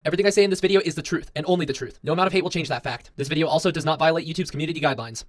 Everything I say in this video is the truth, and only the truth. No amount of hate will change that fact. This video also does not violate YouTube's community guidelines.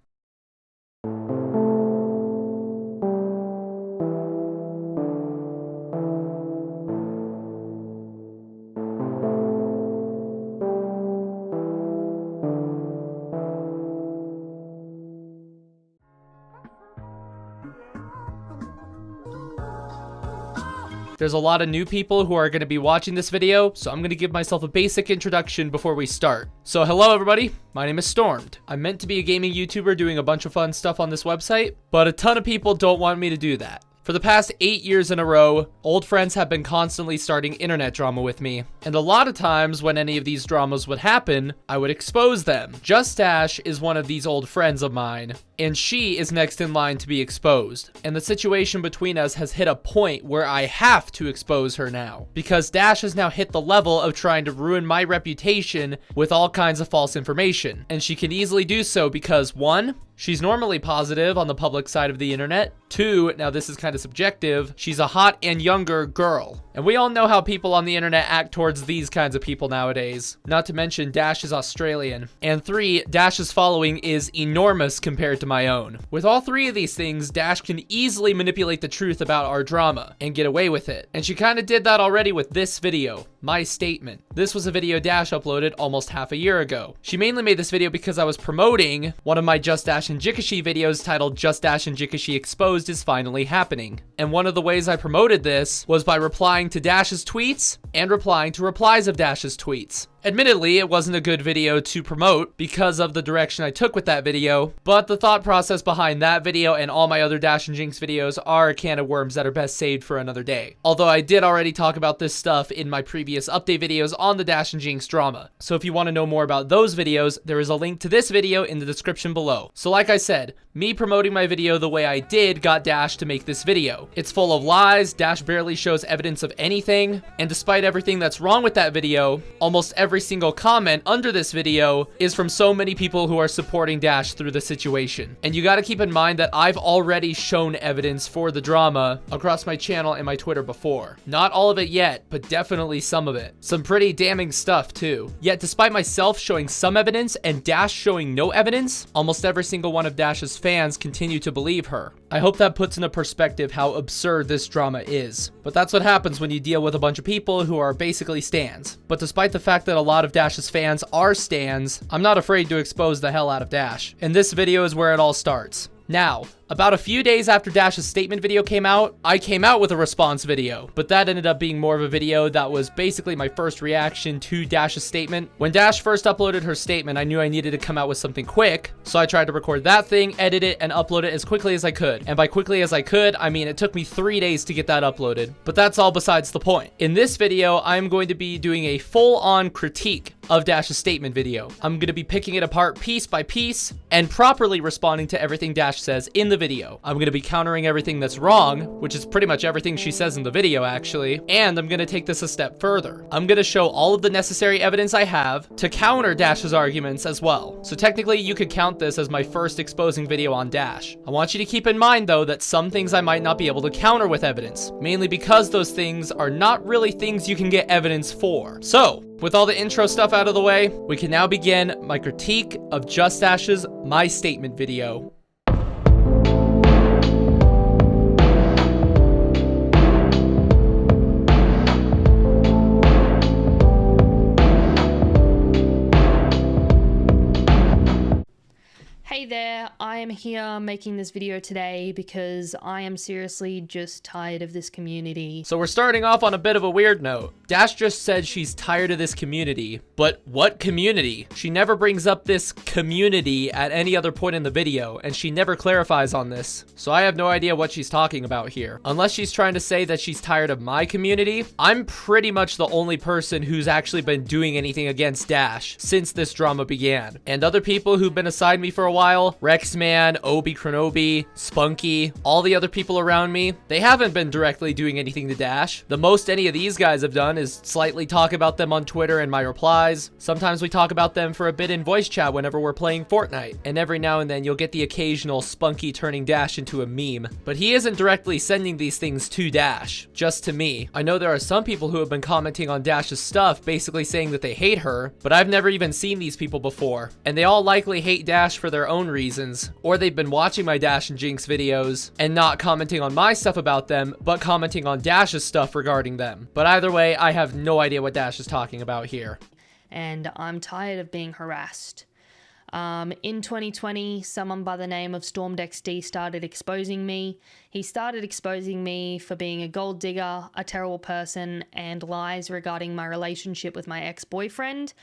There's a lot of new people who are going to be watching this video, so I'm going to give myself a basic introduction before we start. So hello everybody, my name is Stormed. I'm meant to be a gaming YouTuber doing a bunch of fun stuff on this website, but a ton of people don't want me to do that. For the past 8 years in a row, old friends have been constantly starting internet drama with me, and a lot of times when any of these dramas would happen, I would expose them. JustDash is one of these old friends of mine, and she is next in line to be exposed. And the situation between us has hit a point where I have to expose her now, because Dash has now hit the level of trying to ruin my reputation with all kinds of false information. And she can easily do so because 1, she's normally positive on the public side of the internet. 2, now this is kind of subjective, she's a hot and younger girl. And we all know how people on the internet act towards these kinds of people nowadays. Not to mention Dash is Australian. And 3, Dash's following is enormous compared to my own. With all 3 of these things, Dash can easily manipulate the truth about our drama and get away with it. And she kind of did that already with this video, my statement. This was a video Dash uploaded almost half a year ago. She mainly made this video because I was promoting one of my JustDash and Jikishi videos titled JustDash and Jikishi Exposed is finally happening. And one of the ways I promoted this was by replying to Dash's tweets and replying to replies of Dash's tweets. Admittedly, it wasn't a good video to promote because of the direction I took with that video, but the thought process behind that video and all my other Dash and Jinx videos are a can of worms that are best saved for another day. Although I did already talk about this stuff in my previous update videos on the Dash and Jinx drama. So if you want to know more about those videos, there is a link to this video in the description below. So like I said, me promoting my video the way I did got Dash to make this video. It's full of lies, Dash barely shows evidence of anything, and despite everything that's wrong with that video, almost every single comment under this video is from so many people who are supporting Dash through the situation. And you gotta keep in mind that I've already shown evidence for the drama across my channel and my Twitter before. Not all of it yet, but definitely some of it. Some pretty damning stuff too. Yet despite myself showing some evidence and Dash showing no evidence, almost every single one of Dash's fans continue to believe her. I hope that puts into perspective how absurd this drama is. But that's what happens when you deal with a bunch of people who are basically stans. But despite the fact that a lot of Dash's fans are stans, I'm not afraid to expose the hell out of Dash. And this video is where it all starts. Now, about a few days after Dash's statement video came out, I came out with a response video, but that ended up being more of a video that was basically my first reaction to Dash's statement. When Dash first uploaded her statement, I knew I needed to come out with something quick, so I tried to record that thing, edit it, and upload it as quickly as I could. And by quickly as I could, I mean it took me 3 days to get that uploaded, but that's all besides the point. In this video, I'm going to be doing a full-on critique of Dash's statement video. I'm going to be picking it apart piece by piece and properly responding to everything Dash says in the video. I'm going to be countering everything that's wrong, which is pretty much everything she says in the video actually, and I'm going to take this a step further. I'm going to show all of the necessary evidence I have to counter Dash's arguments as well. So technically you could count this as my first exposing video on Dash. I want you to keep in mind though that some things I might not be able to counter with evidence, mainly because those things are not really things you can get evidence for. So, with all the intro stuff out of the way, we can now begin my critique of JustDash's My Statement video. Hey there, I am here making this video today because I am seriously just tired of this community. So we're starting off on a bit of a weird note. Dash just said she's tired of this community, but what community? She never brings up this community at any other point in the video, and she never clarifies on this. So I have no idea what she's talking about here. Unless she's trying to say that she's tired of my community, I'm pretty much the only person who's actually been doing anything against Dash since this drama began. And other people who've been aside me for a while Meanwhile, Rexman, Obi Kronobi, Spunky, all the other people around me, they haven't been directly doing anything to Dash. The most any of these guys have done is slightly talk about them on Twitter and my replies. Sometimes we talk about them for a bit in voice chat whenever we're playing Fortnite, and every now and then you'll get the occasional Spunky turning Dash into a meme. But he isn't directly sending these things to Dash, just to me. I know there are some people who have been commenting on Dash's stuff, basically saying that they hate her, but I've never even seen these people before, and they all likely hate Dash for their own reasons, or they've been watching my Dash and Jinx videos and not commenting on my stuff about them, but commenting on Dash's stuff regarding them. But either way, I have no idea what Dash is talking about here. And I'm tired of being harassed. In 2020, someone by the name of StormedXD started exposing me. He started exposing me for being a gold digger, a terrible person, and lies regarding my relationship with my ex-boyfriend.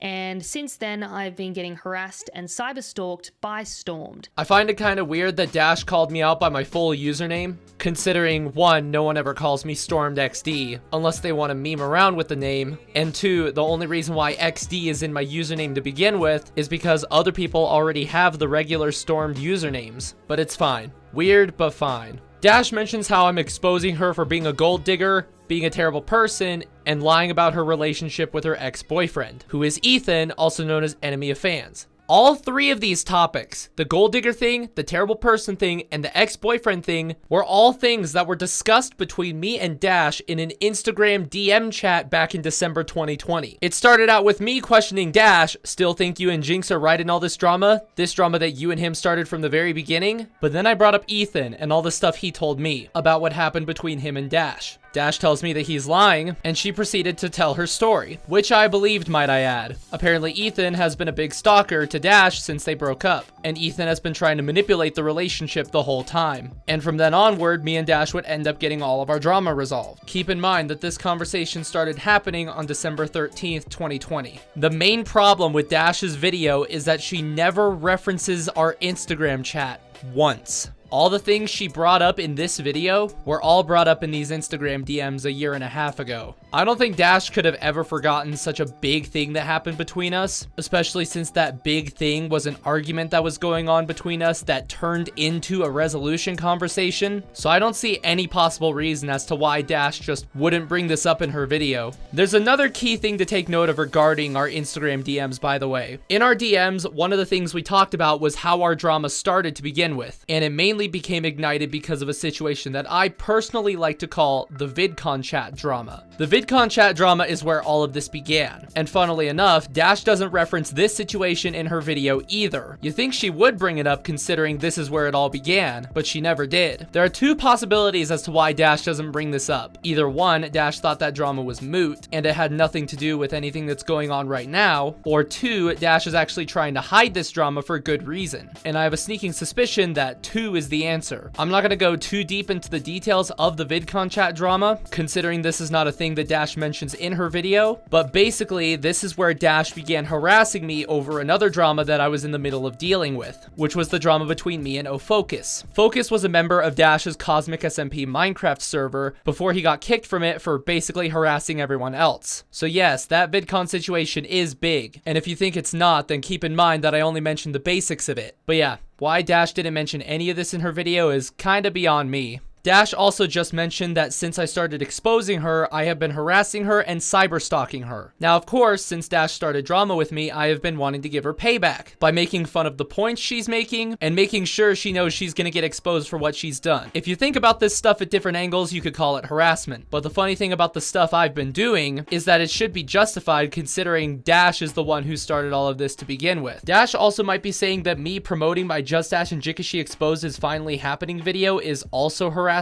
And since then, I've been getting harassed and cyberstalked by Stormed. I find it kind of weird that Dash called me out by my full username, considering 1, no one ever calls me StormedXD, unless they want to meme around with the name, and 2, the only reason why XD is in my username to begin with is because other people already have the regular Stormed usernames, but it's fine. Weird, but fine. Dash mentions how I'm exposing her for being a gold digger, being a terrible person, and lying about her relationship with her ex-boyfriend, who is Ethan, also known as Enemy of Fans. All 3 of these topics, the gold digger thing, the terrible person thing, and the ex-boyfriend thing, were all things that were discussed between me and Dash in an Instagram DM chat back in December 2020. It started out with me questioning Dash, still think you and Jinx are right in all this drama that you and him started from the very beginning, but then I brought up Ethan and all the stuff he told me about what happened between him and Dash. Dash tells me that he's lying, and she proceeded to tell her story, which I believed, might I add. Apparently Ethan has been a big stalker to Dash since they broke up, and Ethan has been trying to manipulate the relationship the whole time. And from then onward, me and Dash would end up getting all of our drama resolved. Keep in mind that this conversation started happening on December 13th, 2020. The main problem with Dash's video is that she never references our Instagram chat once. All the things she brought up in this video were all brought up in these Instagram DMs a year and a half ago. I don't think Dash could have ever forgotten such a big thing that happened between us, especially since that big thing was an argument that was going on between us that turned into a resolution conversation. So I don't see any possible reason as to why Dash just wouldn't bring this up in her video. There's another key thing to take note of regarding our Instagram DMs, by the way. In our DMs, one of the things we talked about was how our drama started to begin with, and it mainly became ignited because of a situation that I personally like to call the VidCon chat drama. The VidCon chat drama is where all of this began, and funnily enough, Dash doesn't reference this situation in her video either. You think she would bring it up considering this is where it all began, but she never did. There are 2 possibilities as to why Dash doesn't bring this up. Either 1, Dash thought that drama was moot, and it had nothing to do with anything that's going on right now, or 2, Dash is actually trying to hide this drama for good reason. And I have a sneaking suspicion that 2 is the answer. I'm not going to go too deep into the details of the VidCon chat drama, considering this is not a thing that Dash mentions in her video, but basically this is where Dash began harassing me over another drama that I was in the middle of dealing with, which was the drama between me and Focus. Focus was a member of Dash's Cosmic SMP Minecraft server before he got kicked from it for basically harassing everyone else. So yes, that VidCon situation is big, and if you think it's not, then keep in mind that I only mentioned the basics of it. But yeah, why Dash didn't mention any of this in her video is kinda beyond me. Dash also just mentioned that since I started exposing her, I have been harassing her and cyberstalking her. Now, of course, since Dash started drama with me, I have been wanting to give her payback by making fun of the points she's making and making sure she knows she's gonna get exposed for what she's done. If you think about this stuff at different angles, you could call it harassment. But the funny thing about the stuff I've been doing is that it should be justified considering Dash is the one who started all of this to begin with. Dash also might be saying that me promoting my JustDash and Jikishi Exposed is finally happening video is also harassment.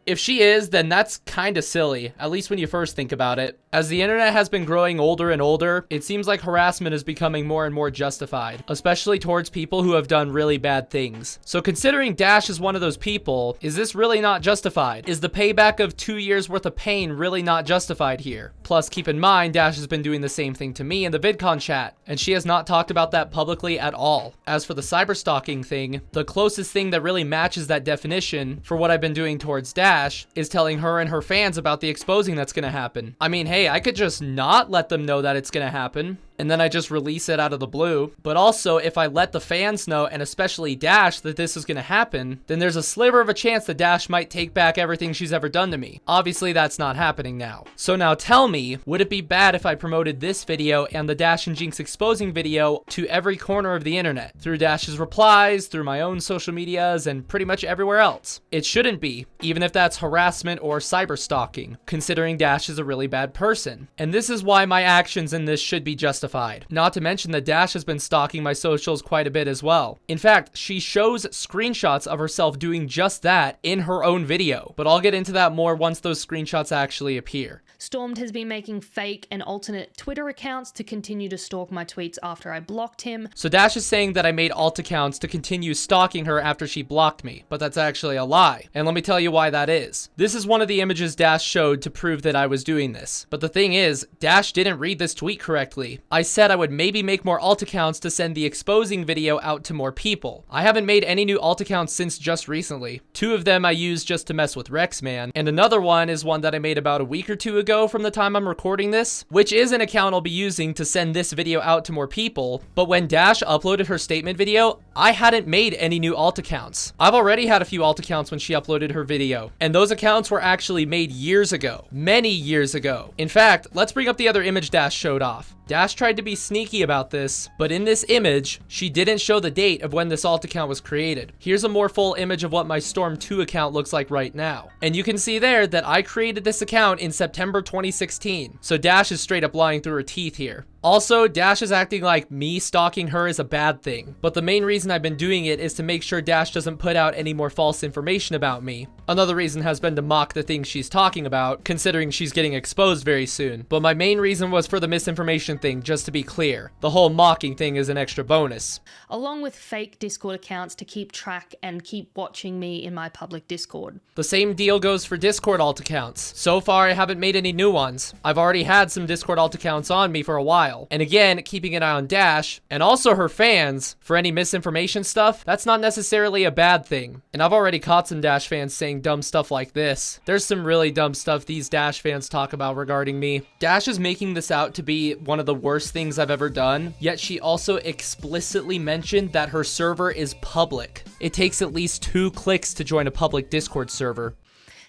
If she is, then that's kinda silly, at least when you first think about it. As the internet has been growing older and older, it seems like harassment is becoming more and more justified, especially towards people who have done really bad things. So considering Dash is one of those people, is this really not justified? Is the payback of 2 years worth of pain really not justified here? Plus, keep in mind, Dash has been doing the same thing to me in the VidCon chat, and she has not talked about that publicly at all. As for the cyberstalking thing, the closest thing that really matches that definition for what I've been doing towards Dash is telling her and her fans about the exposing that's gonna happen. I mean, hey, I could just not let them know that it's gonna happen. and then I just release it out of the blue. But also, if I let the fans know, and especially Dash, that this is going to happen, then there's a sliver of a chance that Dash might take back everything she's ever done to me. Obviously, that's not happening now. So now tell me, would it be bad if I promoted this video and the Dash and Jinx exposing video to every corner of the internet, through Dash's replies, through my own social medias, and pretty much everywhere else? It shouldn't be, even if that's harassment or cyber stalking, considering Dash is a really bad person. And this is why my actions in this should be justified. Not to mention that Dash has been stalking my socials quite a bit as well. In fact, she shows screenshots of herself doing just that in her own video, but I'll get into that more once those screenshots actually appear. Stormed has been making fake and alternate Twitter accounts to continue to stalk my tweets after I blocked him. So Dash is saying that I made alt accounts to continue stalking her after she blocked me, but that's actually a lie. And let me tell you why that is. This is one of the images Dash showed to prove that I was doing this. But the thing is, Dash didn't read this tweet correctly. I said I would maybe make more alt accounts to send the exposing video out to more people. I haven't made any new alt accounts since just recently. 2 of them I used just to mess with Rexman, and another one is one that I made about a week or 2 ago from the time I'm recording this, which is an account I'll be using to send this video out to more people. But when Dash uploaded her statement video, I hadn't made any new alt accounts. I've already had a few alt accounts when she uploaded her video, and those accounts were actually made years ago, many years ago. In fact, let's bring up the other image Dash showed off. Dash tried to be sneaky about this, but in this image, she didn't show the date of when this alt account was created. Here's a more full image of what my Storm 2 account looks like right now. And you can see there that I created this account in September 2016. So Dash is straight up lying through her teeth here. Also, Dash is acting like me stalking her is a bad thing, but the main reason I've been doing it is to make sure Dash doesn't put out any more false information about me. Another reason has been to mock the things she's talking about, considering she's getting exposed very soon. But my main reason was for the misinformation thing, just to be clear. The whole mocking thing is an extra bonus. Along with fake Discord accounts to keep track and keep watching me in my public Discord. The same deal goes for Discord alt accounts. So far, I haven't made any new ones. I've already had some Discord alt accounts on me for a while. And again, keeping an eye on Dash, and also her fans, for any misinformation stuff, that's not necessarily a bad thing. And I've already caught some Dash fans saying dumb stuff like this. There's some really dumb stuff these Dash fans talk about regarding me. Dash is making this out to be one of the worst things I've ever done, yet she also explicitly mentioned that her server is public. It takes at least 2 clicks to join a public Discord server.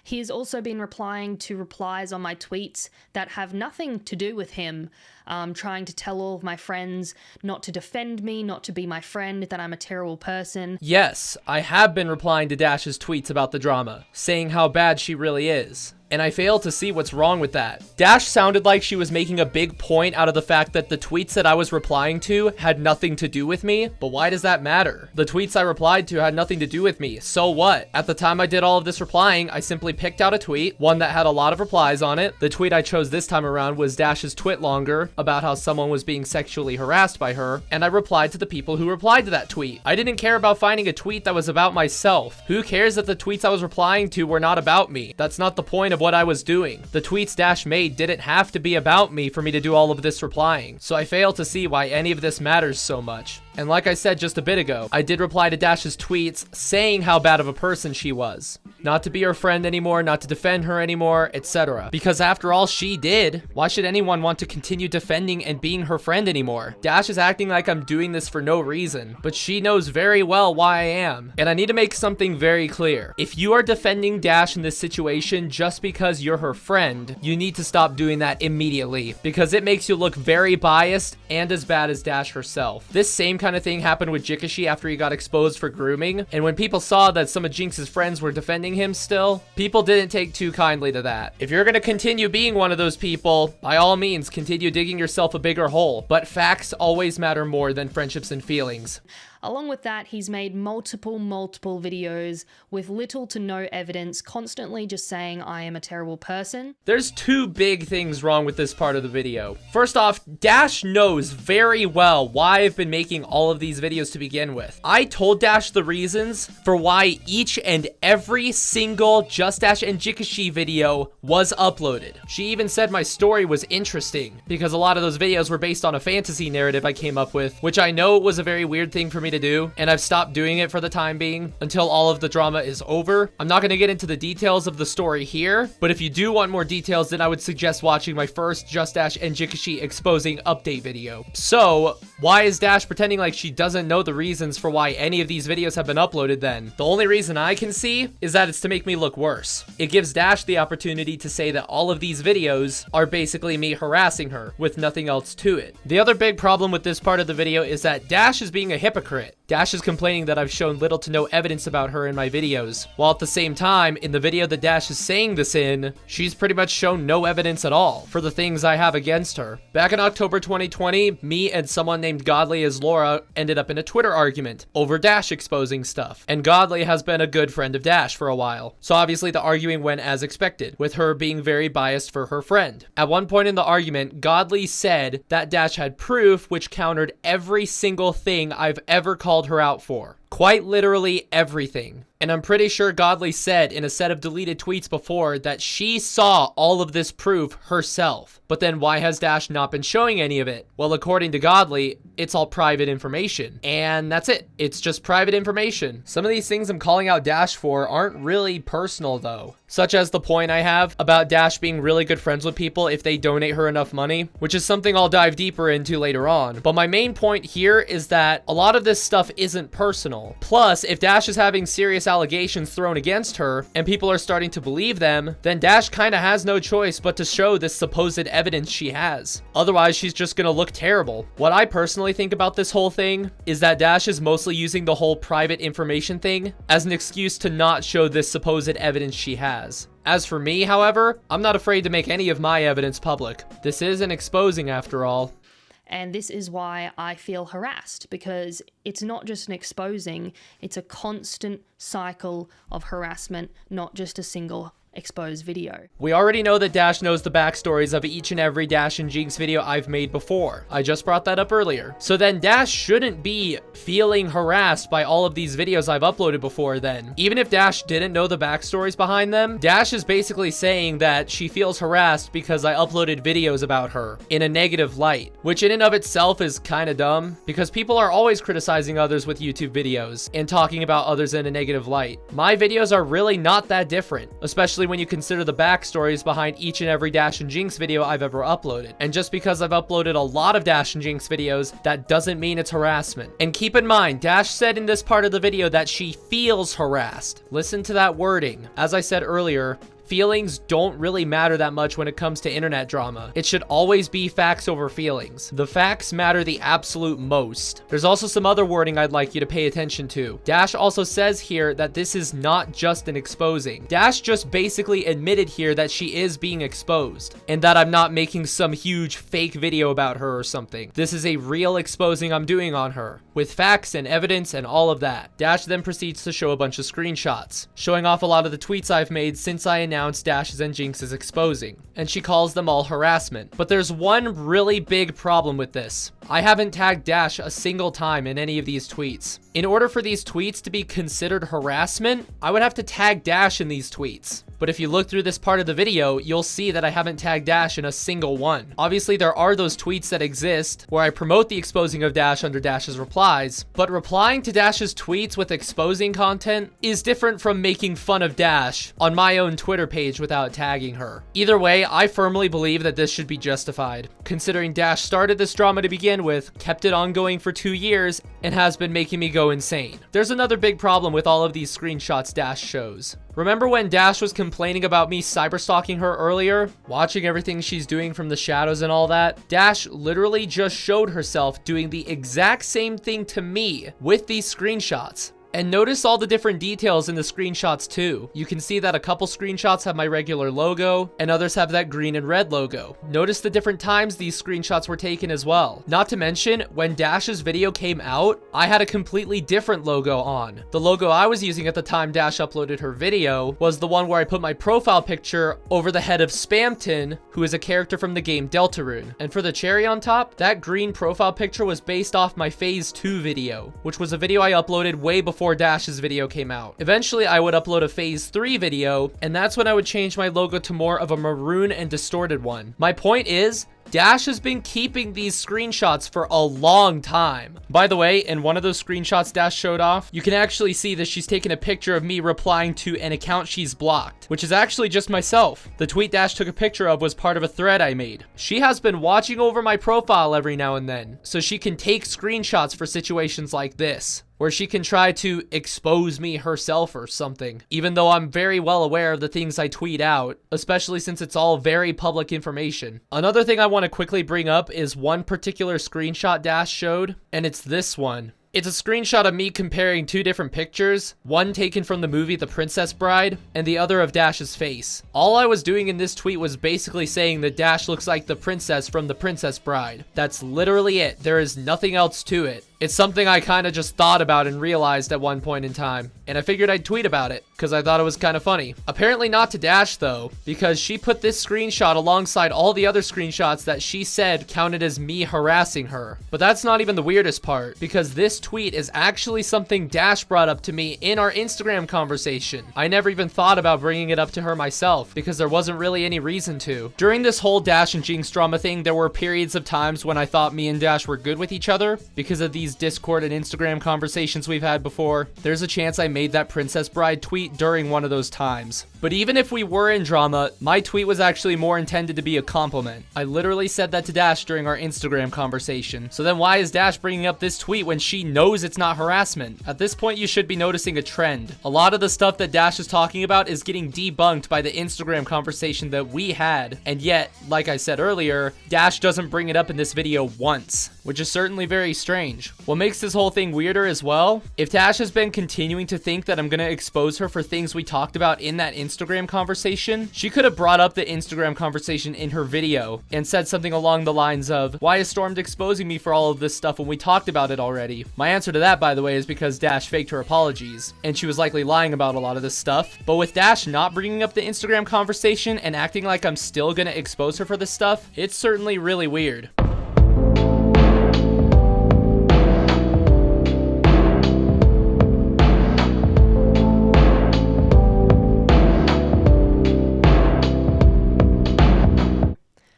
He has also been replying to replies on my tweets that have nothing to do with him, trying to tell all of my friends not to defend me, not to be my friend, that I'm a terrible person. Yes, I have been replying to Dash's tweets about the drama, saying how bad she really is. And I fail to see what's wrong with that. Dash sounded like she was making a big point out of the fact that the tweets that I was replying to had nothing to do with me, but why does that matter? The tweets I replied to had nothing to do with me, so what? At the time I did all of this replying, I simply picked out a tweet, one that had a lot of replies on it. The tweet I chose this time around was Dash's twit longer, about how someone was being sexually harassed by her, and I replied to the people who replied to that tweet. I didn't care about finding a tweet that was about myself. Who cares that the tweets I was replying to were not about me? That's not the point of what I was doing. The tweets Dash made didn't have to be about me for me to do all of this replying, so I fail to see why any of this matters so much. And like I said just a bit ago, I did reply to Dash's tweets saying how bad of a person she was. Not to be her friend anymore, not to defend her anymore, etc. Because after all she did, why should anyone want to continue defending and being her friend anymore? Dash is acting like I'm doing this for no reason, but she knows very well why I am. And I need to make something very clear. If you are defending Dash in this situation just because you're her friend, you need to stop doing that immediately, because it makes you look very biased and as bad as Dash herself. This same kind of thing happened with Jikishi after he got exposed for grooming, and when people saw that some of Jinx's friends were defending him still, people didn't take too kindly to that. If you're gonna continue being one of those people, by all means, continue digging yourself a bigger hole, but facts always matter more than friendships and feelings. Along with that, he's made multiple videos with little to no evidence, constantly just saying I am a terrible person. There's 2 big things wrong with this part of the video. First off, Dash knows very well why I've been making all of these videos to begin with. I told Dash the reasons for why each and every single JustDash and Jikishi video was uploaded. She even said my story was interesting, because a lot of those videos were based on a fantasy narrative I came up with, which I know was a very weird thing for me to to do, and I've stopped doing it for the time being until all of the drama is over. I'm not going to get into the details of the story here, but if you do want more details, then I would suggest watching my first JustDash and Jikishi exposing update video. So, why is Dash pretending like she doesn't know the reasons for why any of these videos have been uploaded then? The only reason I can see is that it's to make me look worse. It gives Dash the opportunity to say that all of these videos are basically me harassing her with nothing else to it. The other big problem with this part of the video is that Dash is being a hypocrite. Dash is complaining that I've shown little to no evidence about her in my videos, while at the same time, in the video that Dash is saying this in, she's pretty much shown no evidence at all for the things I have against her. Back in October 2020, me and someone named Godly as Laura ended up in a Twitter argument over Dash exposing stuff, and Godly has been a good friend of Dash for a while, so obviously the arguing went as expected, with her being very biased for her friend. At one point in the argument, Godly said that Dash had proof which countered every single thing I've ever called her out for. Quite literally everything. And I'm pretty sure Godly said in a set of deleted tweets before that she saw all of this proof herself. But then why has Dash not been showing any of it? Well, according to Godly, it's all private information. And that's it. It's just private information. Some of these things I'm calling out Dash for aren't really personal though. Such as the point I have about Dash being really good friends with people if they donate her enough money, which is something I'll dive deeper into later on. But my main point here is that a lot of this stuff isn't personal. Plus, if Dash is having serious allegations thrown against her and people are starting to believe them, then Dash kind of has no choice but to show this supposed evidence she has. Otherwise, she's just gonna look terrible. What I personally think about this whole thing is that Dash is mostly using the whole private information thing as an excuse to not show this supposed evidence she has. As for me, however, I'm not afraid to make any of my evidence public. This is an exposing after all. And this is why I feel harassed, because it's not just an exposing, it's a constant cycle of harassment, not just a single exposed video. We already know that Dash knows the backstories of each and every Dash and Jinx video I've made before. I just brought that up earlier. So then Dash shouldn't be feeling harassed by all of these videos I've uploaded before then. Even if Dash didn't know the backstories behind them, Dash is basically saying that she feels harassed because I uploaded videos about her in a negative light, which in and of itself is kind of dumb because people are always criticizing others with YouTube videos and talking about others in a negative light. My videos are really not that different, especially when you consider the backstories behind each and every Dash and Jinx video I've ever uploaded. And just because I've uploaded a lot of Dash and Jinx videos, that doesn't mean it's harassment. And keep in mind, Dash said in this part of the video that she feels harassed. Listen to that wording. As I said earlier, feelings don't really matter that much when it comes to internet drama. It should always be facts over feelings. The facts matter the absolute most. There's also some other wording I'd like you to pay attention to. Dash also says here that this is not just an exposing. Dash just basically admitted here that she is being exposed and that I'm not making some huge fake video about her or something. This is a real exposing I'm doing on her with facts and evidence and all of that. Dash then proceeds to show a bunch of screenshots, showing off a lot of the tweets I've made since I announced Dash's and Jinx's exposing, and she calls them all harassment. But there's one really big problem with this. I haven't tagged Dash a single time in any of these tweets. In order for these tweets to be considered harassment, I would have to tag Dash in these tweets. But if you look through this part of the video, you'll see that I haven't tagged Dash in a single one. Obviously, there are those tweets that exist where I promote the exposing of Dash under Dash's replies, but replying to Dash's tweets with exposing content is different from making fun of Dash on my own Twitter page without tagging her. Either way, I firmly believe that this should be justified, considering Dash started this drama to begin with, kept it ongoing for 2 years, and has been making me go insane. There's another big problem with all of these screenshots Dash shows. Remember when Dash was complaining about me cyberstalking her earlier? Watching everything she's doing from the shadows and all that? Dash literally just showed herself doing the exact same thing to me with these screenshots. And notice all the different details in the screenshots too. You can see that a couple screenshots have my regular logo and others have that green and red logo. Notice the different times these screenshots were taken as well. Not to mention, when Dash's video came out, I had a completely different logo on. The logo I was using at the time Dash uploaded her video was the one where I put my profile picture over the head of Spamton, who is a character from the game Deltarune. And for the cherry on top, that green profile picture was based off my Phase 2 video, which was a video I uploaded way before Dash's video came out. Eventually, I would upload a Phase 3 video, and that's when I would change my logo to more of a maroon and distorted one. My point is, Dash has been keeping these screenshots for a long time. By the way, in one of those screenshots Dash showed off, you can actually see that she's taken a picture of me replying to an account she's blocked, which is actually just myself. The tweet Dash took a picture of was part of a thread I made. She has been watching over my profile every now and then, so she can take screenshots for situations like this, where she can try to expose me herself or something, even though I'm very well aware of the things I tweet out, especially since it's all very public information. Another thing I want to quickly bring up is one particular screenshot Dash showed, and it's this one. It's a screenshot of me comparing two different pictures, one taken from the movie The Princess Bride, and the other of Dash's face. All I was doing in this tweet was basically saying that Dash looks like the princess from The Princess Bride. That's literally it. There is nothing else to it. It's something I kind of just thought about and realized at one point in time, and I figured I'd tweet about it because I thought it was kind of funny. Apparently not to Dash though, because she put this screenshot alongside all the other screenshots that she said counted as me harassing her. But that's not even the weirdest part, because this tweet is actually something Dash brought up to me in our Instagram conversation. I never even thought about bringing it up to her myself because there wasn't really any reason to. During this whole Dash and Jinx drama thing, there were periods of times when I thought me and Dash were good with each other because of these Discord and Instagram conversations we've had before. There's a chance I made that Princess Bride tweet during one of those times. But even if we were in drama, my tweet was actually more intended to be a compliment. I literally said that to Dash during our Instagram conversation. So then why is Dash bringing up this tweet when she knows it's not harassment? At this point, you should be noticing a trend. A lot of the stuff that Dash is talking about is getting debunked by the Instagram conversation that we had. And yet, like I said earlier, Dash doesn't bring it up in this video once, which is certainly very strange. What makes this whole thing weirder as well, if Dash has been continuing to think that I'm gonna expose her for things we talked about in that Instagram conversation, she could have brought up the Instagram conversation in her video and said something along the lines of, why is Stormed exposing me for all of this stuff when we talked about it already? My answer to that, by the way, is because Dash faked her apologies, and she was likely lying about a lot of this stuff. But with Dash not bringing up the Instagram conversation and acting like I'm still gonna expose her for this stuff, it's certainly really weird.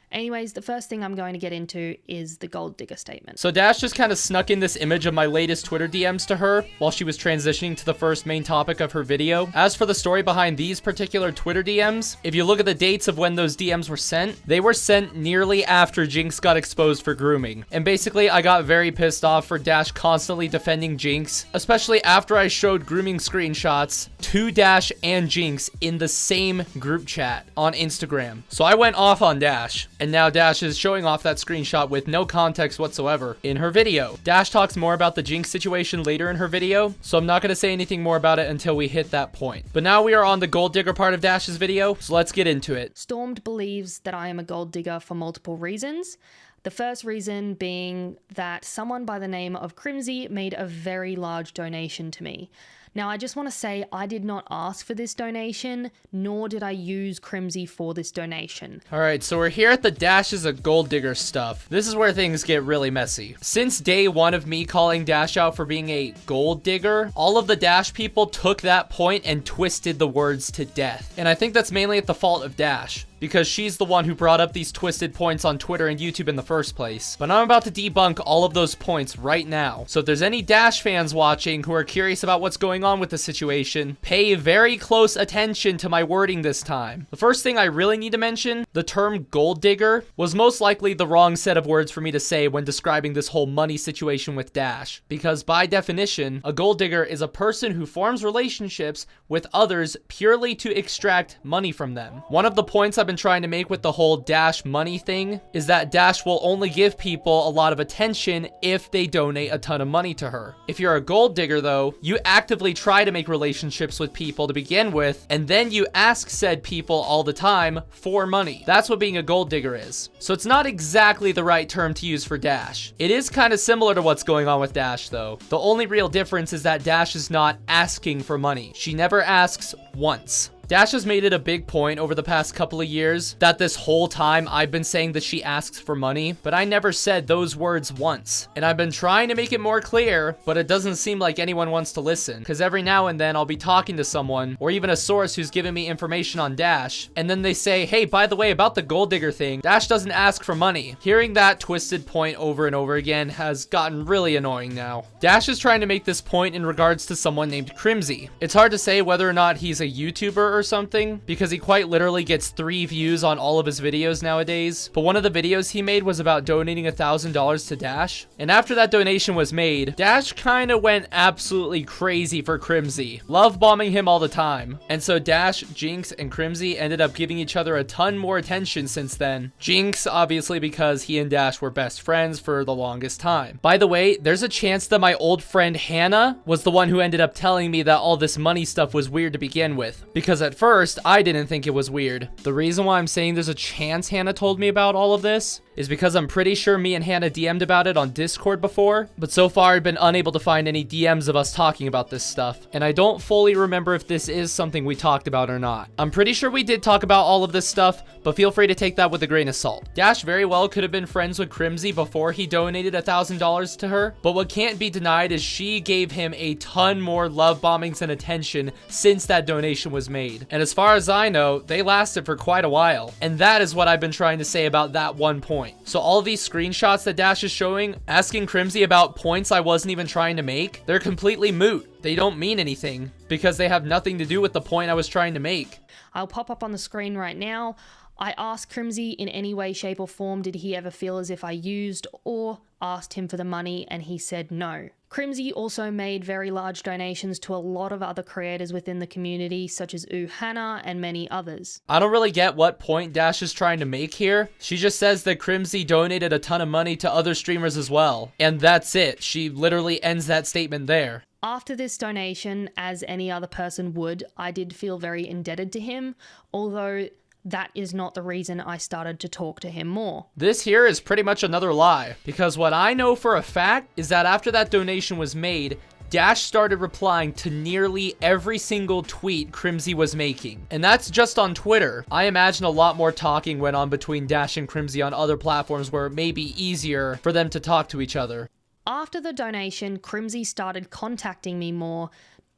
Anyways, the first thing I'm going to get into is the gold digger statement. So Dash just kind of snuck in this image of my latest Twitter DMs to her while she was transitioning to the first main topic of her video. As for the story behind these particular Twitter DMs, if you look at the dates of when those DMs were sent, they were sent nearly after Jinx got exposed for grooming. And basically, I got very pissed off for Dash constantly defending Jinx, especially after I showed grooming screenshots to Dash and Jinx in the same group chat on Instagram. So I went off on Dash, and now Dash is showing off that screenshot with no context whatsoever in her video. Dash talks more about the Jinx situation later in her video, so I'm not going to say anything more about it until we hit that point. But now we are on the gold digger part of Dash's video, so let's get into it. Stormed believes that I am a gold digger for multiple reasons. The first reason being that someone by the name of Crimsy made a very large donation to me. Now, I just want to say I did not ask for this donation, nor did I use Crimsy for this donation. All right, so we're here at the Dash is a gold digger stuff. This is where things get really messy. Since day one of me calling Dash out for being a gold digger, all of the Dash people took that point and twisted the words to death. And I think that's mainly at the fault of Dash, because she's the one who brought up these twisted points on Twitter and YouTube in the first place. But I'm about to debunk all of those points right now. So if there's any Dash fans watching who are curious about what's going on with the situation, pay very close attention to my wording this time. The first thing I really need to mention, the term gold digger was most likely the wrong set of words for me to say when describing this whole money situation with Dash, because by definition, a gold digger is a person who forms relationships with others purely to extract money from them. One of the points I've been trying to make with the whole Dash money thing is that Dash will only give people a lot of attention if they donate a ton of money to her. If you're a gold digger though, you actively try to make relationships with people to begin with, and then you ask said people all the time for money. That's what being a gold digger is. So it's not exactly the right term to use for Dash. It is kind of similar to what's going on with Dash though. The only real difference is that Dash is not asking for money. She never asks once. Dash has made it a big point over the past couple of years that this whole time I've been saying that she asks for money, but I never said those words once. And I've been trying to make it more clear, but it doesn't seem like anyone wants to listen, because every now and then I'll be talking to someone, or even a source who's giving me information on Dash, and then they say, hey, by the way, about the gold digger thing, Dash doesn't ask for money. Hearing that twisted point over and over again has gotten really annoying now. Dash is trying to make this point in regards to someone named Crimsy. It's hard to say whether or not he's a YouTuber or something, because he quite literally gets 3 views on all of his videos nowadays, but one of the videos he made was about donating $1,000 to Dash, and after that donation was made, Dash kind of went absolutely crazy for Crimsy, love bombing him all the time, and so Dash, Jinx, and Crimsy ended up giving each other a ton more attention since then. Jinx, obviously, because he and Dash were best friends for the longest time. By the way, there's a chance that my old friend Hannah was the one who ended up telling me that all this money stuff was weird to begin with, because at first, I didn't think it was weird. The reason why I'm saying there's a chance Hannah told me about all of this is because I'm pretty sure me and Hannah DM'd about it on Discord before, but so far I've been unable to find any DMs of us talking about this stuff, and I don't fully remember if this is something we talked about or not. I'm pretty sure we did talk about all of this stuff, but feel free to take that with a grain of salt. Dash very well could have been friends with Crimsy before he donated $1,000 to her, but what can't be denied is she gave him a ton more love bombings and attention since that donation was made. And as far as I know, they lasted for quite a while, and that is what I've been trying to say about that one point. So all of these screenshots that Dash is showing, asking Crimsy about points I wasn't even trying to make, they're completely moot. They don't mean anything because they have nothing to do with the point I was trying to make. I'll pop up on the screen right now. I asked Crimsy in any way, shape or form, did he ever feel as if I used or asked him for the money, and he said no. Crimsy also made very large donations to a lot of other creators within the community, such as Hannah and many others. I don't really get what point Dash is trying to make here. She just says that Crimsy donated a ton of money to other streamers as well, and that's it. She literally ends that statement there. After this donation, as any other person would, I did feel very indebted to him, although that is not the reason I started to talk to him more. This here is pretty much another lie, because what I know for a fact is that after that donation was made, Dash started replying to nearly every single tweet Crimsy was making. And that's just on Twitter. I imagine a lot more talking went on between Dash and Crimsy on other platforms where it may be easier for them to talk to each other. After the donation, Crimsy started contacting me more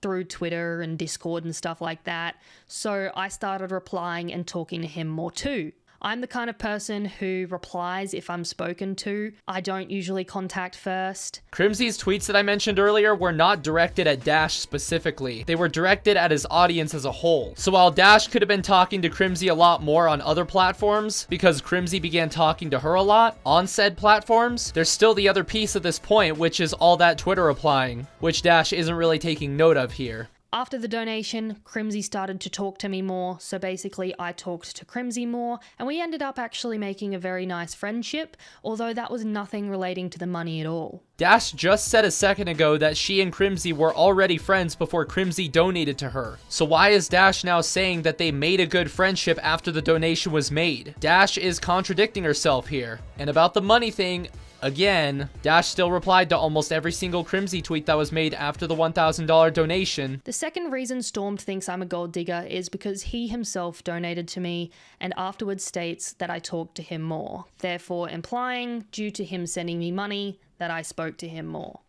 through Twitter and Discord and stuff like that, so I started replying and talking to him more too. I'm the kind of person who replies if I'm spoken to. I don't usually contact first. Crimsy's tweets that I mentioned earlier were not directed at Dash specifically. They were directed at his audience as a whole. So while Dash could have been talking to Crimsy a lot more on other platforms, because Crimsy began talking to her a lot on said platforms, there's still the other piece of this point, which is all that Twitter replying, which Dash isn't really taking note of here. After the donation, Crimsy started to talk to me more, so basically I talked to Crimsy more, and we ended up actually making a very nice friendship, although that was nothing relating to the money at all. Dash just said a second ago that she and Crimsy were already friends before Crimsy donated to her. So why is Dash now saying that they made a good friendship after the donation was made? Dash is contradicting herself here. And about the money thing, again, Dash still replied to almost every single Crimsy tweet that was made after the $1,000 donation. The second reason Stormed thinks I'm a gold digger is because he himself donated to me and afterwards states that I talked to him more, therefore implying, due to him sending me money, that I spoke to him more.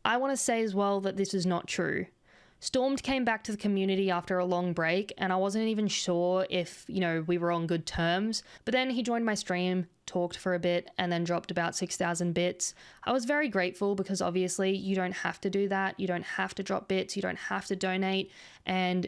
I want to say as well that this is not true. Stormed came back to the community after a long break, and I wasn't even sure if, we were on good terms, but then he joined my stream, talked for a bit, and then dropped about 6,000 bits. I was very grateful because obviously you don't have to do that, you don't have to drop bits, you don't have to donate, and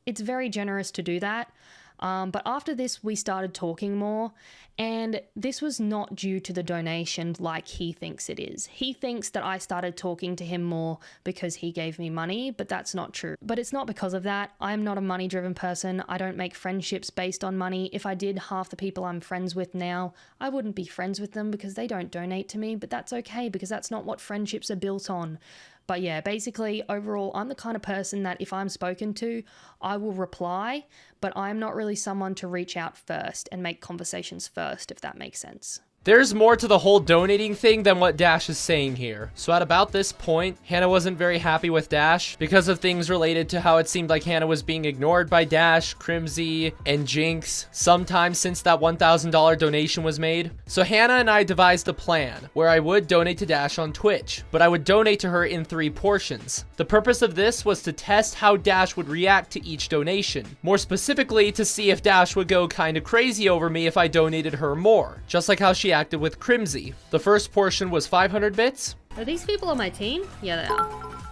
it's very generous to do that. But after this, we started talking more, and this was not due to the donation like he thinks it is. He thinks that I started talking to him more because he gave me money, but that's not true. But it's not because of that. I'm not a money-driven person. I don't make friendships based on money. If I did, half the people I'm friends with now, I wouldn't be friends with them because they don't donate to me, but that's okay because that's not what friendships are built on. But yeah, basically, overall, I'm the kind of person that if I'm spoken to, I will reply, but I'm not really someone to reach out first and make conversations first, if that makes sense. There's more to the whole donating thing than what Dash is saying here. So at about this point, Hannah wasn't very happy with Dash because of things related to how it seemed like Hannah was being ignored by Dash, Crimsy, and Jinx sometime since that $1,000 donation was made. So Hannah and I devised a plan where I would donate to Dash on Twitch, but I would donate to her in 3 portions. The purpose of this was to test how Dash would react to each donation. More specifically, to see if Dash would go kind of crazy over me if I donated her more, just like how she acted with Crimsy. The first portion was 500 bits. Are these people on my team? Yeah, they are.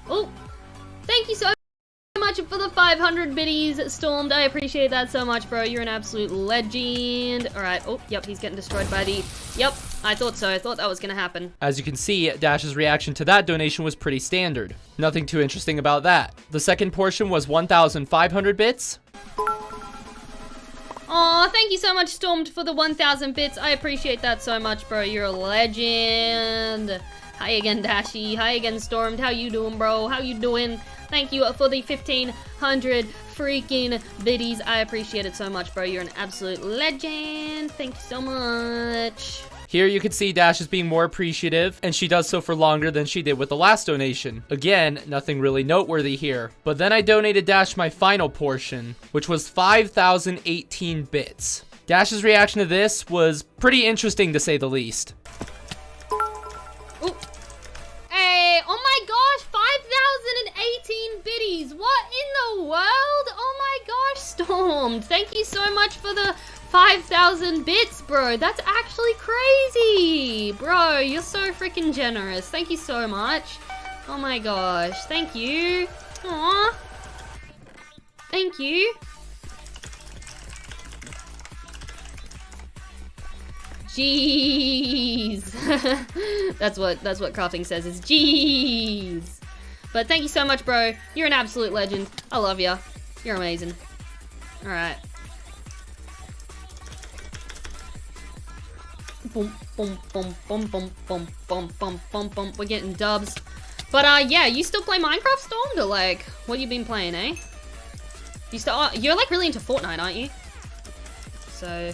Oh, thank you so much for the 500 biddies, Stormed. I appreciate that so much, bro. You're an absolute legend. All right. Oh, yep, he's getting destroyed by the... Yep, I thought so. I thought that was going to happen. As you can see, Dash's reaction to that donation was pretty standard. Nothing too interesting about that. The second portion was 1,500 bits. Aw, thank you so much, Stormed, for the 1,000 bits. I appreciate that so much, bro. You're a legend. Hi again, Dashy. Hi again, Stormed. How you doing, bro? How you doing? Thank you for the 1,500 freaking biddies. I appreciate it so much, bro. You're an absolute legend. Thank you so much. Here you can see Dash is being more appreciative, and she does so for longer than she did with the last donation. Again, nothing really noteworthy here. But then I donated Dash my final portion, which was 5,018 bits. Dash's reaction to this was pretty interesting to say the least. Ooh. Hey, oh my gosh, 5,018 biddies. What in the world? Oh my gosh, Storm. Thank you so much for the 5,000 bits, bro. That's actually crazy. Bro, you're so freaking generous. Thank you so much. Oh my gosh. Thank you. Aw. Thank you. Jeez. that's what crafting says is jeez. But thank you so much, bro. You're an absolute legend. I love ya. You're amazing. All right. Boom, boom, boom, boom, boom, boom, boom, boom, boom, boom. We're getting dubs. But yeah, you still play Minecraft, Stormed, or like, what you been playing, eh? You still, oh, you're like really into Fortnite, aren't you? So,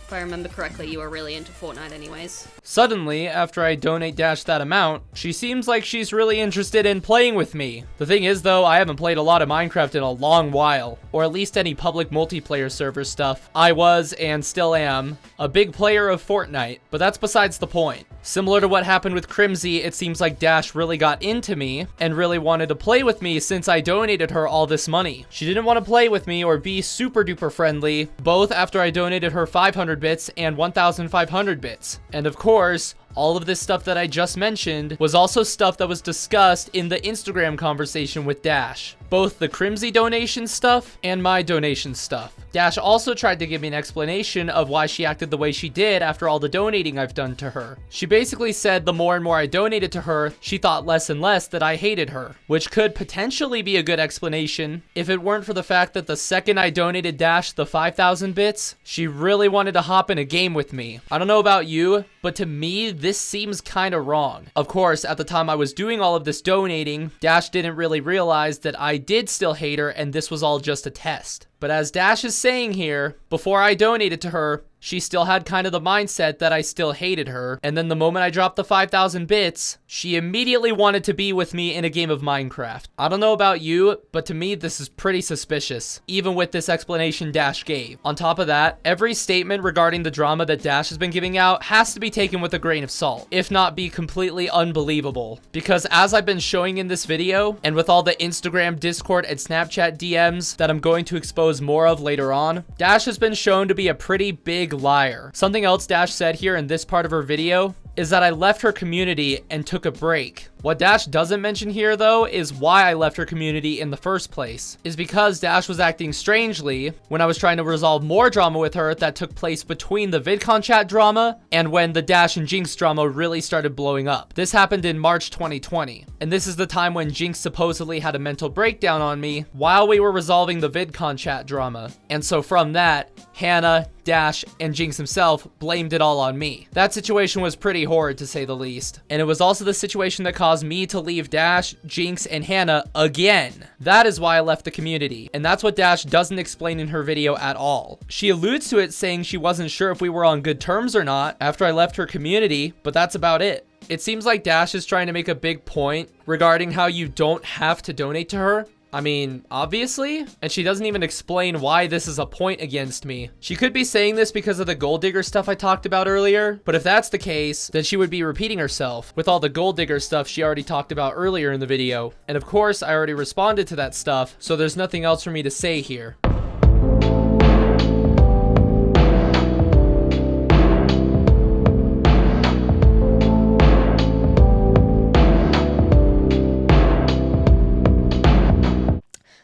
if I remember correctly, you were really into Fortnite anyways. Suddenly, after I donate Dash that amount, she seems like she's really interested in playing with me. The thing is though, I haven't played a lot of Minecraft in a long while, or at least any public multiplayer server stuff. I was, and still am, a big player of Fortnite, but that's besides the point. Similar to what happened with Crimsy, it seems like Dash really got into me and really wanted to play with me since I donated her all this money. She didn't want to play with me or be super duper friendly, both after I donated her 500 bits and 1,500 bits. And of course, all of this stuff that I just mentioned was also stuff that was discussed in the Instagram conversation with Dash. Both the Crimsy donation stuff and my donation stuff. Dash also tried to give me an explanation of why she acted the way she did after all the donating I've done to her. She basically said the more and more I donated to her, she thought less and less that I hated her, which could potentially be a good explanation if it weren't for the fact that the second I donated Dash the 5,000 bits, she really wanted to hop in a game with me. I don't know about you, but to me, this seems kind of wrong. Of course, at the time I was doing all of this donating, Dash didn't really realize that I did still hate her and this was all just a test. But as Dash is saying here, before I donated to her, she still had kind of the mindset that I still hated her, and then the moment I dropped the 5,000 bits, she immediately wanted to be with me in a game of Minecraft. I don't know about you, but to me this is pretty suspicious, even with this explanation Dash gave. On top of that, every statement regarding the drama that Dash has been giving out has to be taken with a grain of salt, if not be completely unbelievable. Because as I've been showing in this video, and with all the Instagram, Discord, and Snapchat DMs that I'm going to expose more of later on, Dash has been shown to be a pretty big liar. Something else Dash said here in this part of her video is that I left her community and took a break. What Dash doesn't mention here though is why I left her community in the first place. Is because Dash was acting strangely when I was trying to resolve more drama with her that took place between the VidCon chat drama and when the Dash and Jinx drama really started blowing up. This happened in March 2020, and this is the time when Jinx supposedly had a mental breakdown on me while we were resolving the VidCon chat drama. And so from that, Hannah, Dash, and Jinx himself blamed it all on me. That situation was pretty horrid to say the least. And it was also the situation that caused me to leave Dash, Jinx, and Hannah again. That is why I left the community. And that's what Dash doesn't explain in her video at all. She alludes to it saying she wasn't sure if we were on good terms or not after I left her community, but that's about it. It seems like Dash is trying to make a big point regarding how you don't have to donate to her. I mean, obviously, and she doesn't even explain why this is a point against me. She could be saying this because of the gold digger stuff I talked about earlier, but if that's the case, then she would be repeating herself with all the gold digger stuff she already talked about earlier in the video. And of course, I already responded to that stuff, so there's nothing else for me to say here.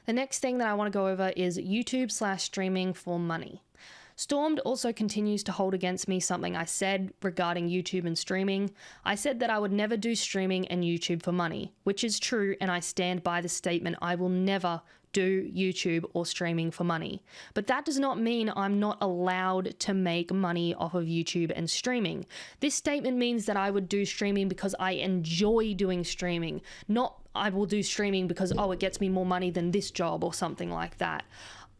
The next thing that I want to go over is YouTube/streaming for money. Stormed also continues to hold against me something I said regarding YouTube and streaming. I said that I would never do streaming and YouTube for money, which is true, and I stand by the statement. I will never do YouTube or streaming for money. But that does not mean I'm not allowed to make money off of YouTube and streaming. This statement means that I would do streaming because I enjoy doing streaming, not I will do streaming because, oh, it gets me more money than this job or something like that.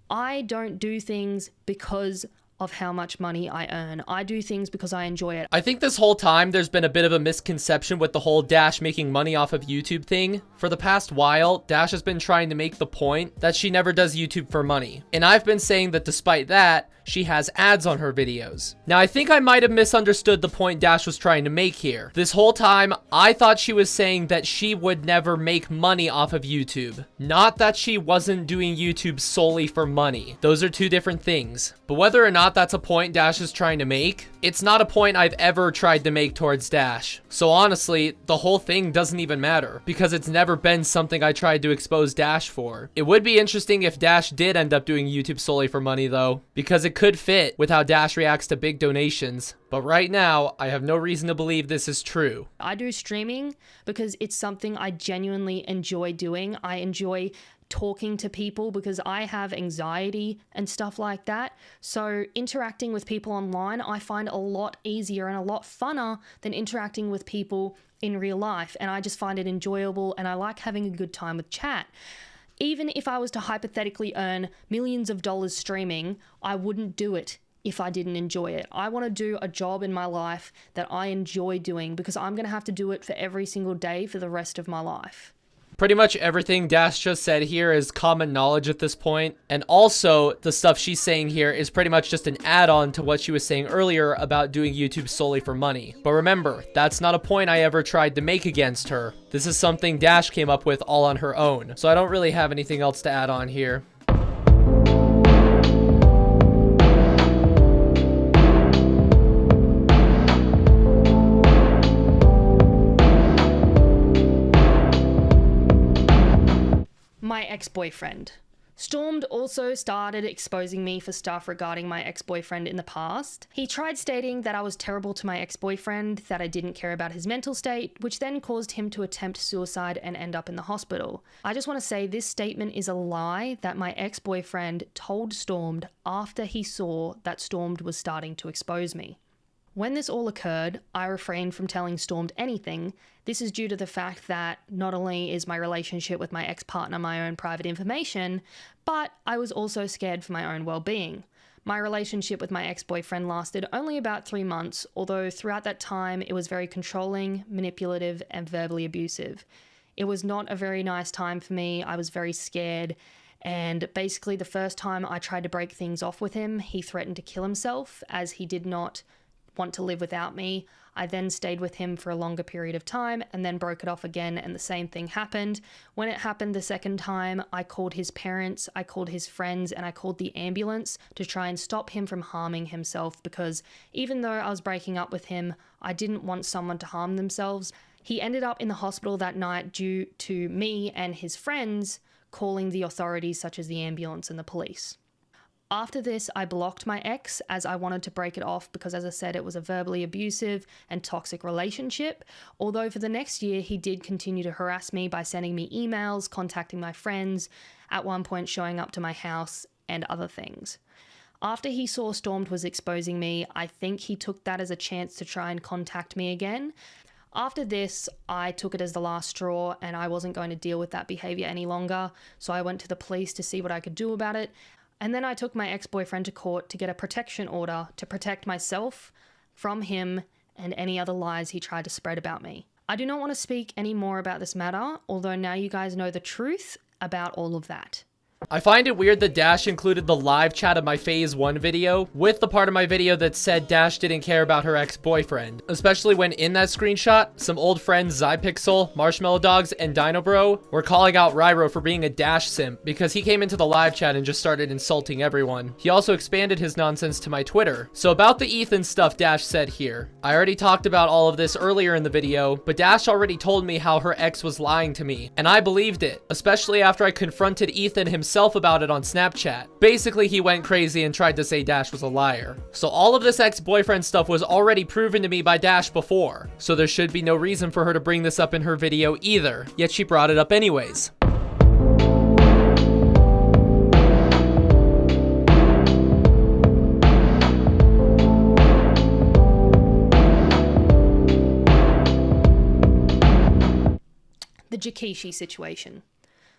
I don't do things because of how much money I earn. I do things because I enjoy it. I think this whole time there's been a bit of a misconception with the whole Dash making money off of YouTube thing. For the past while, Dash has been trying to make the point that she never does YouTube for money. And I've been saying that despite that, she has ads on her videos. Now, I think I might have misunderstood the point Dash was trying to make here. This whole time, I thought she was saying that she would never make money off of YouTube. Not that she wasn't doing YouTube solely for money. Those are two different things. But whether or not that's a point Dash is trying to make, it's not a point I've ever tried to make towards Dash. So honestly, the whole thing doesn't even matter, because it's never been something I tried to expose Dash for. It would be interesting if Dash did end up doing YouTube solely for money though, because it could fit with how Dash reacts to big donations. But right now, I have no reason to believe this is true. I do streaming because it's something I genuinely enjoy doing. I enjoy talking to people because I have anxiety and stuff like that. So interacting with people online, I find a lot easier and a lot funner than interacting with people in real life. And I just find it enjoyable, and I like having a good time with chat. Even if I was to hypothetically earn millions of dollars streaming, I wouldn't do it if I didn't enjoy it. I want to do a job in my life that I enjoy doing, because I'm going to have to do it for every single day for the rest of my life. Pretty much everything Dash just said here is common knowledge at this point. And also, the stuff she's saying here is pretty much just an add-on to what she was saying earlier about doing YouTube solely for money. But remember, that's not a point I ever tried to make against her. This is something Dash came up with all on her own. So I don't really have anything else to add on here. My ex-boyfriend. Stormed also started exposing me for stuff regarding my ex-boyfriend in the past. He tried stating that I was terrible to my ex-boyfriend, that I didn't care about his mental state, which then caused him to attempt suicide and end up in the hospital. I just want to say this statement is a lie that my ex-boyfriend told Stormed after he saw that Stormed was starting to expose me. When this all occurred, I refrained from telling Stormed anything. This is due to the fact that not only is my relationship with my ex-partner my own private information, but I was also scared for my own well-being. My relationship with my ex-boyfriend lasted only about 3 months, although throughout that time it was very controlling, manipulative, and verbally abusive. It was not a very nice time for me. I was very scared, and basically the first time I tried to break things off with him, he threatened to kill himself as he did not want to live without me. I then stayed with him for a longer period of time and then broke it off again, and the same thing happened. When it happened the second time, I called his parents, I called his friends, and I called the ambulance to try and stop him from harming himself, because even though I was breaking up with him, I didn't want someone to harm themselves. He ended up in the hospital that night due to me and his friends calling the authorities such as the ambulance and the police. After this, I blocked my ex as I wanted to break it off because, as I said, it was a verbally abusive and toxic relationship. Although for the next year, he did continue to harass me by sending me emails, contacting my friends, at one point showing up to my house, and other things. After he saw Stormed was exposing me, I think he took that as a chance to try and contact me again. After this, I took it as the last straw and I wasn't going to deal with that behavior any longer. So I went to the police to see what I could do about it. And then I took my ex-boyfriend to court to get a protection order to protect myself from him and any other lies he tried to spread about me. I do not want to speak any more about this matter, although now you guys know the truth about all of that. I find it weird that Dash included the live chat of my Phase 1 video with the part of my video that said Dash didn't care about her ex-boyfriend, especially when in that screenshot, some old friends Zypixel, Marshmallow Dogs, and Dino Bro were calling out Ryro for being a Dash simp because he came into the live chat and just started insulting everyone. He also expanded his nonsense to my Twitter. So about the Ethan stuff Dash said here. I already talked about all of this earlier in the video, but Dash already told me how her ex was lying to me, and I believed it, especially after I confronted Ethan himself about it on Snapchat. Basically, he went crazy and tried to say Dash was a liar. So all of this ex-boyfriend stuff was already proven to me by Dash before, so there should be no reason for her to bring this up in her video either, yet she brought it up anyways. The Jikishi situation.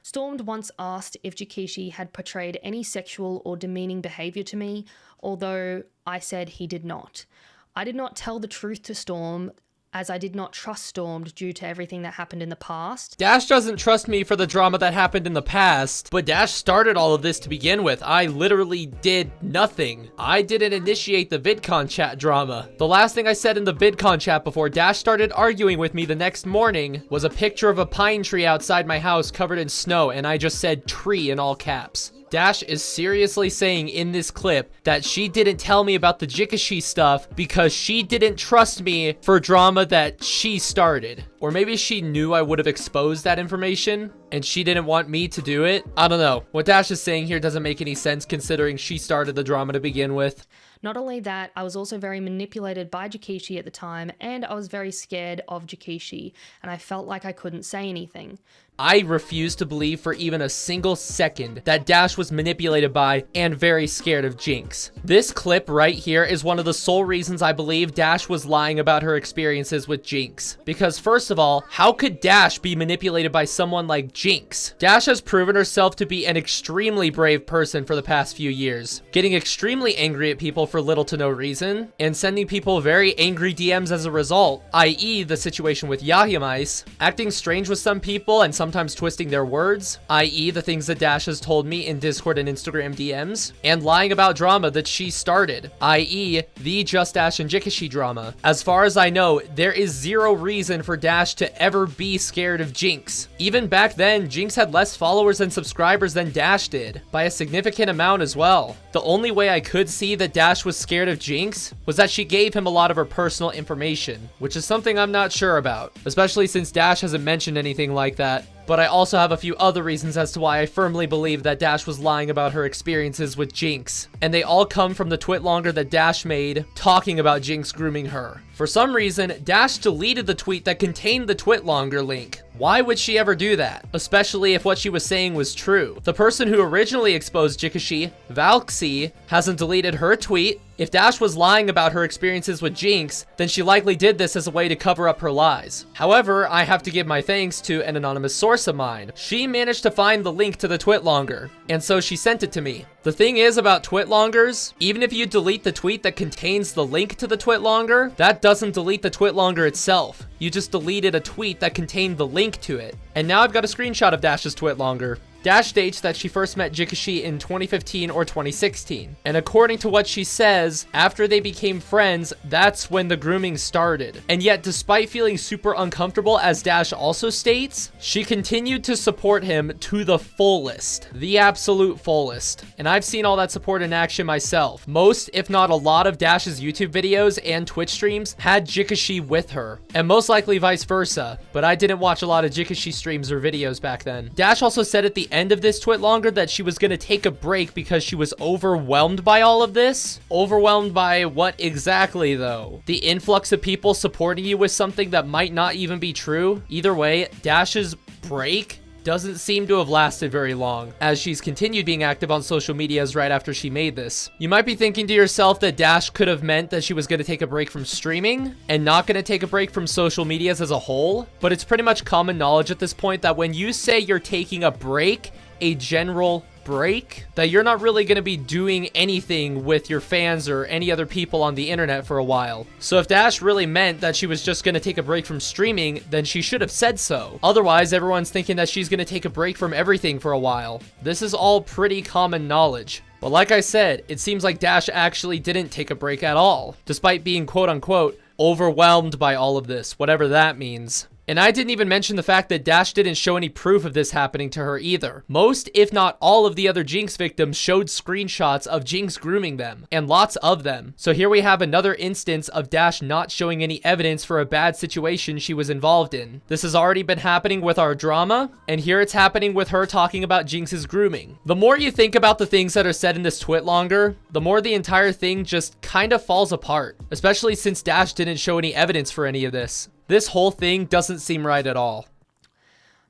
Stormed once asked if Jikishi had portrayed any sexual or demeaning behavior to me, although I said he did not. I did not tell the truth to Storm, as I did not trust Stormed due to everything that happened in the past. Dash doesn't trust me for the drama that happened in the past, but Dash started all of this to begin with. I literally did nothing. I didn't initiate the VidCon chat drama. The last thing I said in the VidCon chat before Dash started arguing with me the next morning was a picture of a pine tree outside my house covered in snow, and I just said tree in all caps. Dash is seriously saying in this clip that she didn't tell me about the Jikishi stuff because she didn't trust me for drama that she started. Or maybe she knew I would have exposed that information and she didn't want me to do it. I don't know. What Dash is saying here doesn't make any sense considering she started the drama to begin with. Not only that, I was also very manipulated by Jikishi at the time, and I was very scared of Jikishi, and I felt like I couldn't say anything. I refuse to believe for even a single second that Dash was manipulated by and very scared of Jinx. This clip right here is one of the sole reasons I believe Dash was lying about her experiences with Jinx. Because first of all, how could Dash be manipulated by someone like Jinx? Dash has proven herself to be an extremely brave person for the past few years, getting extremely angry at people for little to no reason, and sending people very angry DMs as a result, i.e. the situation with Yahyamice, acting strange with some people and sometimes twisting their words, i.e. the things that Dash has told me in Discord and Instagram DMs, and lying about drama that she started, i.e. the JustDash and Jikishi drama. As far as I know, there is zero reason for Dash to ever be scared of Jinx. Even back then, Jinx had less followers and subscribers than Dash did, by a significant amount as well. The only way I could see that Dash was scared of Jinx was that she gave him a lot of her personal information, which is something I'm not sure about, especially since Dash hasn't mentioned anything like that. But I also have a few other reasons as to why I firmly believe that Dash was lying about her experiences with Jinx. And they all come from the twitlonger that Dash made talking about Jinx grooming her. For some reason, Dash deleted the tweet that contained the twitlonger link. Why would she ever do that? Especially if what she was saying was true. The person who originally exposed Jikishi, Valxie, hasn't deleted her tweet. If Dash was lying about her experiences with Jinx, then she likely did this as a way to cover up her lies. However, I have to give my thanks to an anonymous source of mine. She managed to find the link to the twitlonger, and so she sent it to me. The thing is about twitlongers, even if you delete the tweet that contains the link to the twitlonger, that doesn't delete the twitlonger itself. You just deleted a tweet that contained the link to it. And now I've got a screenshot of Dash's twitlonger. Dash states that she first met Jikishi in 2015 or 2016. And according to what she says, after they became friends, that's when the grooming started. And yet, despite feeling super uncomfortable, as Dash also states, she continued to support him to the fullest. The absolute fullest. And I've seen all that support in action myself. Most, if not a lot of Dash's YouTube videos and Twitch streams had Jikishi with her. And most likely vice versa. But I didn't watch a lot of Jikishi streams or videos back then. Dash also said at the end of this twitlonger that she was going to take a break because she was overwhelmed by all of this. Overwhelmed by what exactly though? The influx of people supporting you with something that might not even be true? Either way, Dash's break doesn't seem to have lasted very long, as she's continued being active on social medias right after she made this. You might be thinking to yourself that Dash could have meant that she was going to take a break from streaming and not going to take a break from social medias as a whole, but it's pretty much common knowledge at this point that when you say you're taking a break, a general break, that you're not really going to be doing anything with your fans or any other people on the internet for a while. So if Dash really meant that she was just going to take a break from streaming, then she should have said so. Otherwise, everyone's thinking that she's going to take a break from everything for a while. This is all pretty common knowledge. But like I said, it seems like Dash actually didn't take a break at all, despite being quote-unquote overwhelmed by all of this, whatever that means. And I didn't even mention the fact that Dash didn't show any proof of this happening to her either. Most, if not all, of the other Jinx victims showed screenshots of Jinx grooming them, and lots of them. So here we have another instance of Dash not showing any evidence for a bad situation she was involved in. This has already been happening with our drama, and here it's happening with her talking about Jinx's grooming. The more you think about the things that are said in this twit longer, the more the entire thing just kind of falls apart, especially since Dash didn't show any evidence for any of this. This whole thing doesn't seem right at all.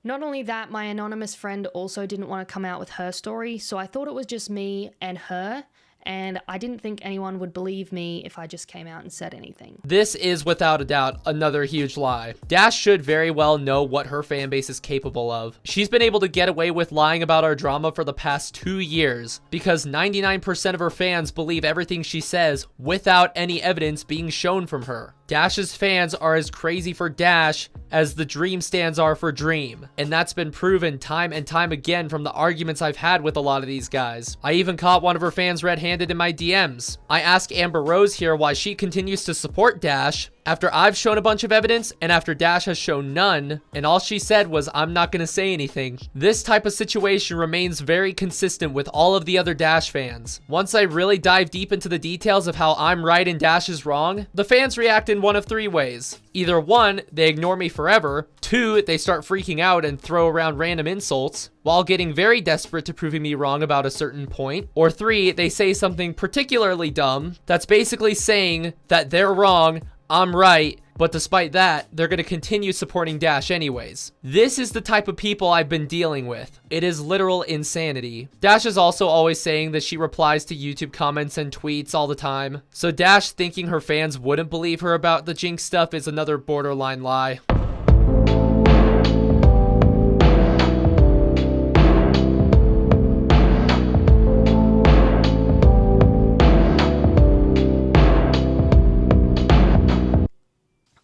Not only that, my anonymous friend also didn't want to come out with her story, so I thought it was just me and her, and I didn't think anyone would believe me if I just came out and said anything. This is without a doubt another huge lie. Dash should very well know what her fan base is capable of. She's been able to get away with lying about our drama for the past 2 years because 99% of her fans believe everything she says without any evidence being shown from her. Dash's fans are as crazy for Dash as the Dream stands are for Dream, and that's been proven time and time again from the arguments I've had with a lot of these guys. I even caught one of her fans red-handed in my DMs. I asked Amber Rose here why she continues to support Dash after I've shown a bunch of evidence and after Dash has shown none, and all she said was, "I'm not gonna say anything." This type of situation remains very consistent with all of the other Dash fans. Once I really dive deep into the details of how I'm right and Dash is wrong, the fans react in one of 3 ways. Either 1, they ignore me forever, 2, they start freaking out and throw around random insults, while getting very desperate to proving me wrong about a certain point, or 3, they say something particularly dumb that's basically saying that they're wrong, I'm right, but despite that, they're going to continue supporting Dash anyways. This is the type of people I've been dealing with. It is literal insanity. Dash is also always saying that she replies to YouTube comments and tweets all the time. So Dash thinking her fans wouldn't believe her about the Jinx stuff is another borderline lie.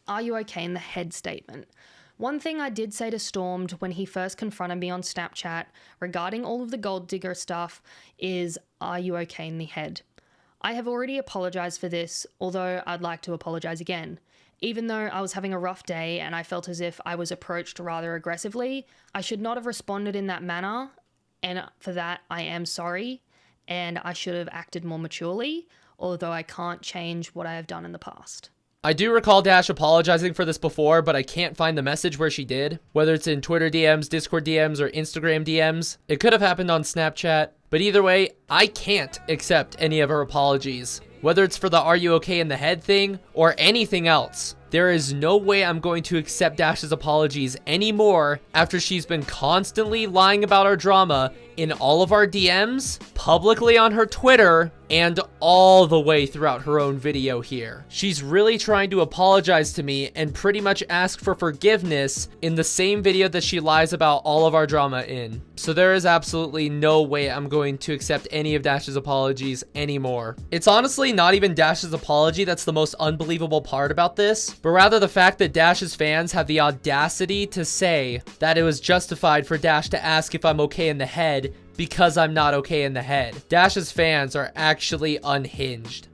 Are you okay in the head statement? One thing I did say to Stormed when he first confronted me on Snapchat regarding all of the gold digger stuff is, are you okay in the head? I have already apologized for this, although I'd like to apologize again. Even though I was having a rough day and I felt as if I was approached rather aggressively, I should not have responded in that manner, and for that I am sorry, and I should have acted more maturely, although I can't change what I have done in the past. I do recall Dash apologizing for this before, but I can't find the message where she did. Whether it's in Twitter DMs, Discord DMs, or Instagram DMs. It could have happened on Snapchat. But either way, I can't accept any of her apologies. Whether it's for the "are you okay in the head" thing, or anything else. There is no way I'm going to accept Dash's apologies anymore after she's been constantly lying about our drama in all of our DMs, publicly on her Twitter, and all the way throughout her own video here. She's really trying to apologize to me and pretty much ask for forgiveness in the same video that she lies about all of our drama in. So there is absolutely no way I'm going to accept any of Dash's apologies anymore. It's honestly not even Dash's apology that's the most unbelievable part about this, but rather the fact that Dash's fans have the audacity to say that it was justified for Dash to ask if I'm okay in the head because I'm not okay in the head. Dash's fans are actually unhinged.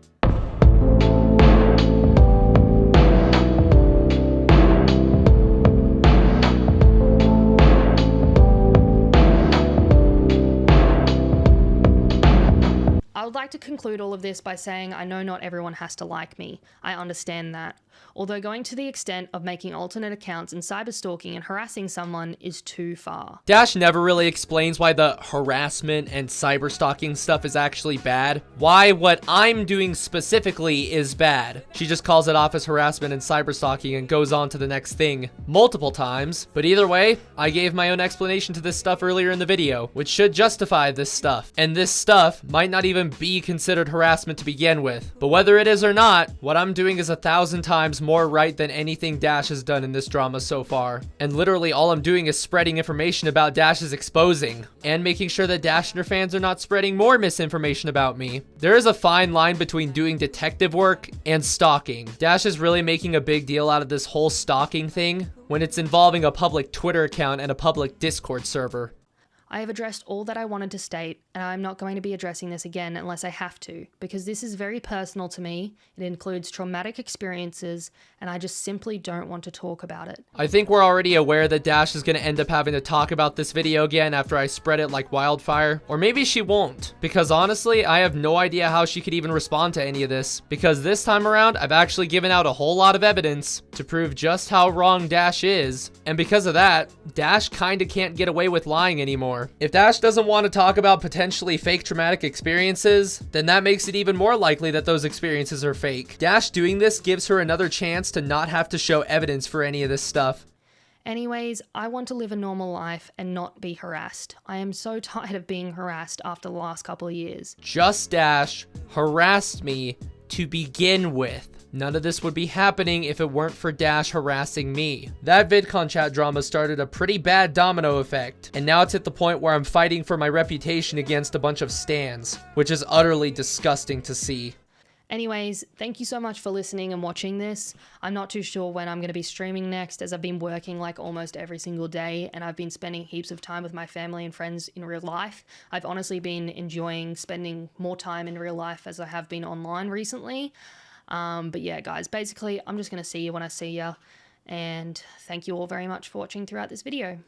I would like to conclude all of this by saying I know not everyone has to like me. I understand that. Although going to the extent of making alternate accounts and cyberstalking and harassing someone is too far. Dash never really explains why the harassment and cyberstalking stuff is actually bad. Why what I'm doing specifically is bad. She just calls it off as harassment and cyberstalking and goes on to the next thing multiple times. But either way, I gave my own explanation to this stuff earlier in the video, which should justify this stuff. And this stuff might not even be considered harassment to begin with. But whether it is or not, what I'm doing is 1,000 times more right than anything Dash has done in this drama so far. And literally all I'm doing is spreading information about Dash's exposing and making sure that Dash and her fans are not spreading more misinformation about me. There is a fine line between doing detective work and stalking. Dash is really making a big deal out of this whole stalking thing when it's involving a public Twitter account and a public Discord server. I have addressed all that I wanted to state, and I'm not going to be addressing this again unless I have to, because this is very personal to me. It includes traumatic experiences, and I just simply don't want to talk about it. I think we're already aware that Dash is going to end up having to talk about this video again after I spread it like wildfire. Or maybe she won't, because honestly, I have no idea how she could even respond to any of this, because this time around, I've actually given out a whole lot of evidence to prove just how wrong Dash is, and because of that, Dash kinda can't get away with lying anymore. If Dash doesn't want to talk about potentially fake traumatic experiences, then that makes it even more likely that those experiences are fake. Dash doing this gives her another chance to not have to show evidence for any of this stuff. Anyways, I want to live a normal life and not be harassed. I am so tired of being harassed after the last couple of years. JustDash harassed me to begin with. None of this would be happening if it weren't for Dash harassing me. That VidCon chat drama started a pretty bad domino effect, and now it's at the point where I'm fighting for my reputation against a bunch of stans, which is utterly disgusting to see. Anyways, thank you so much for listening and watching this. I'm not too sure when I'm going to be streaming next, as I've been working like almost every single day, and I've been spending heaps of time with my family and friends in real life. I've honestly been enjoying spending more time in real life as I have been online recently. But yeah, guys, basically, I'm just going to see you when I see you. And thank you all very much for watching throughout this video.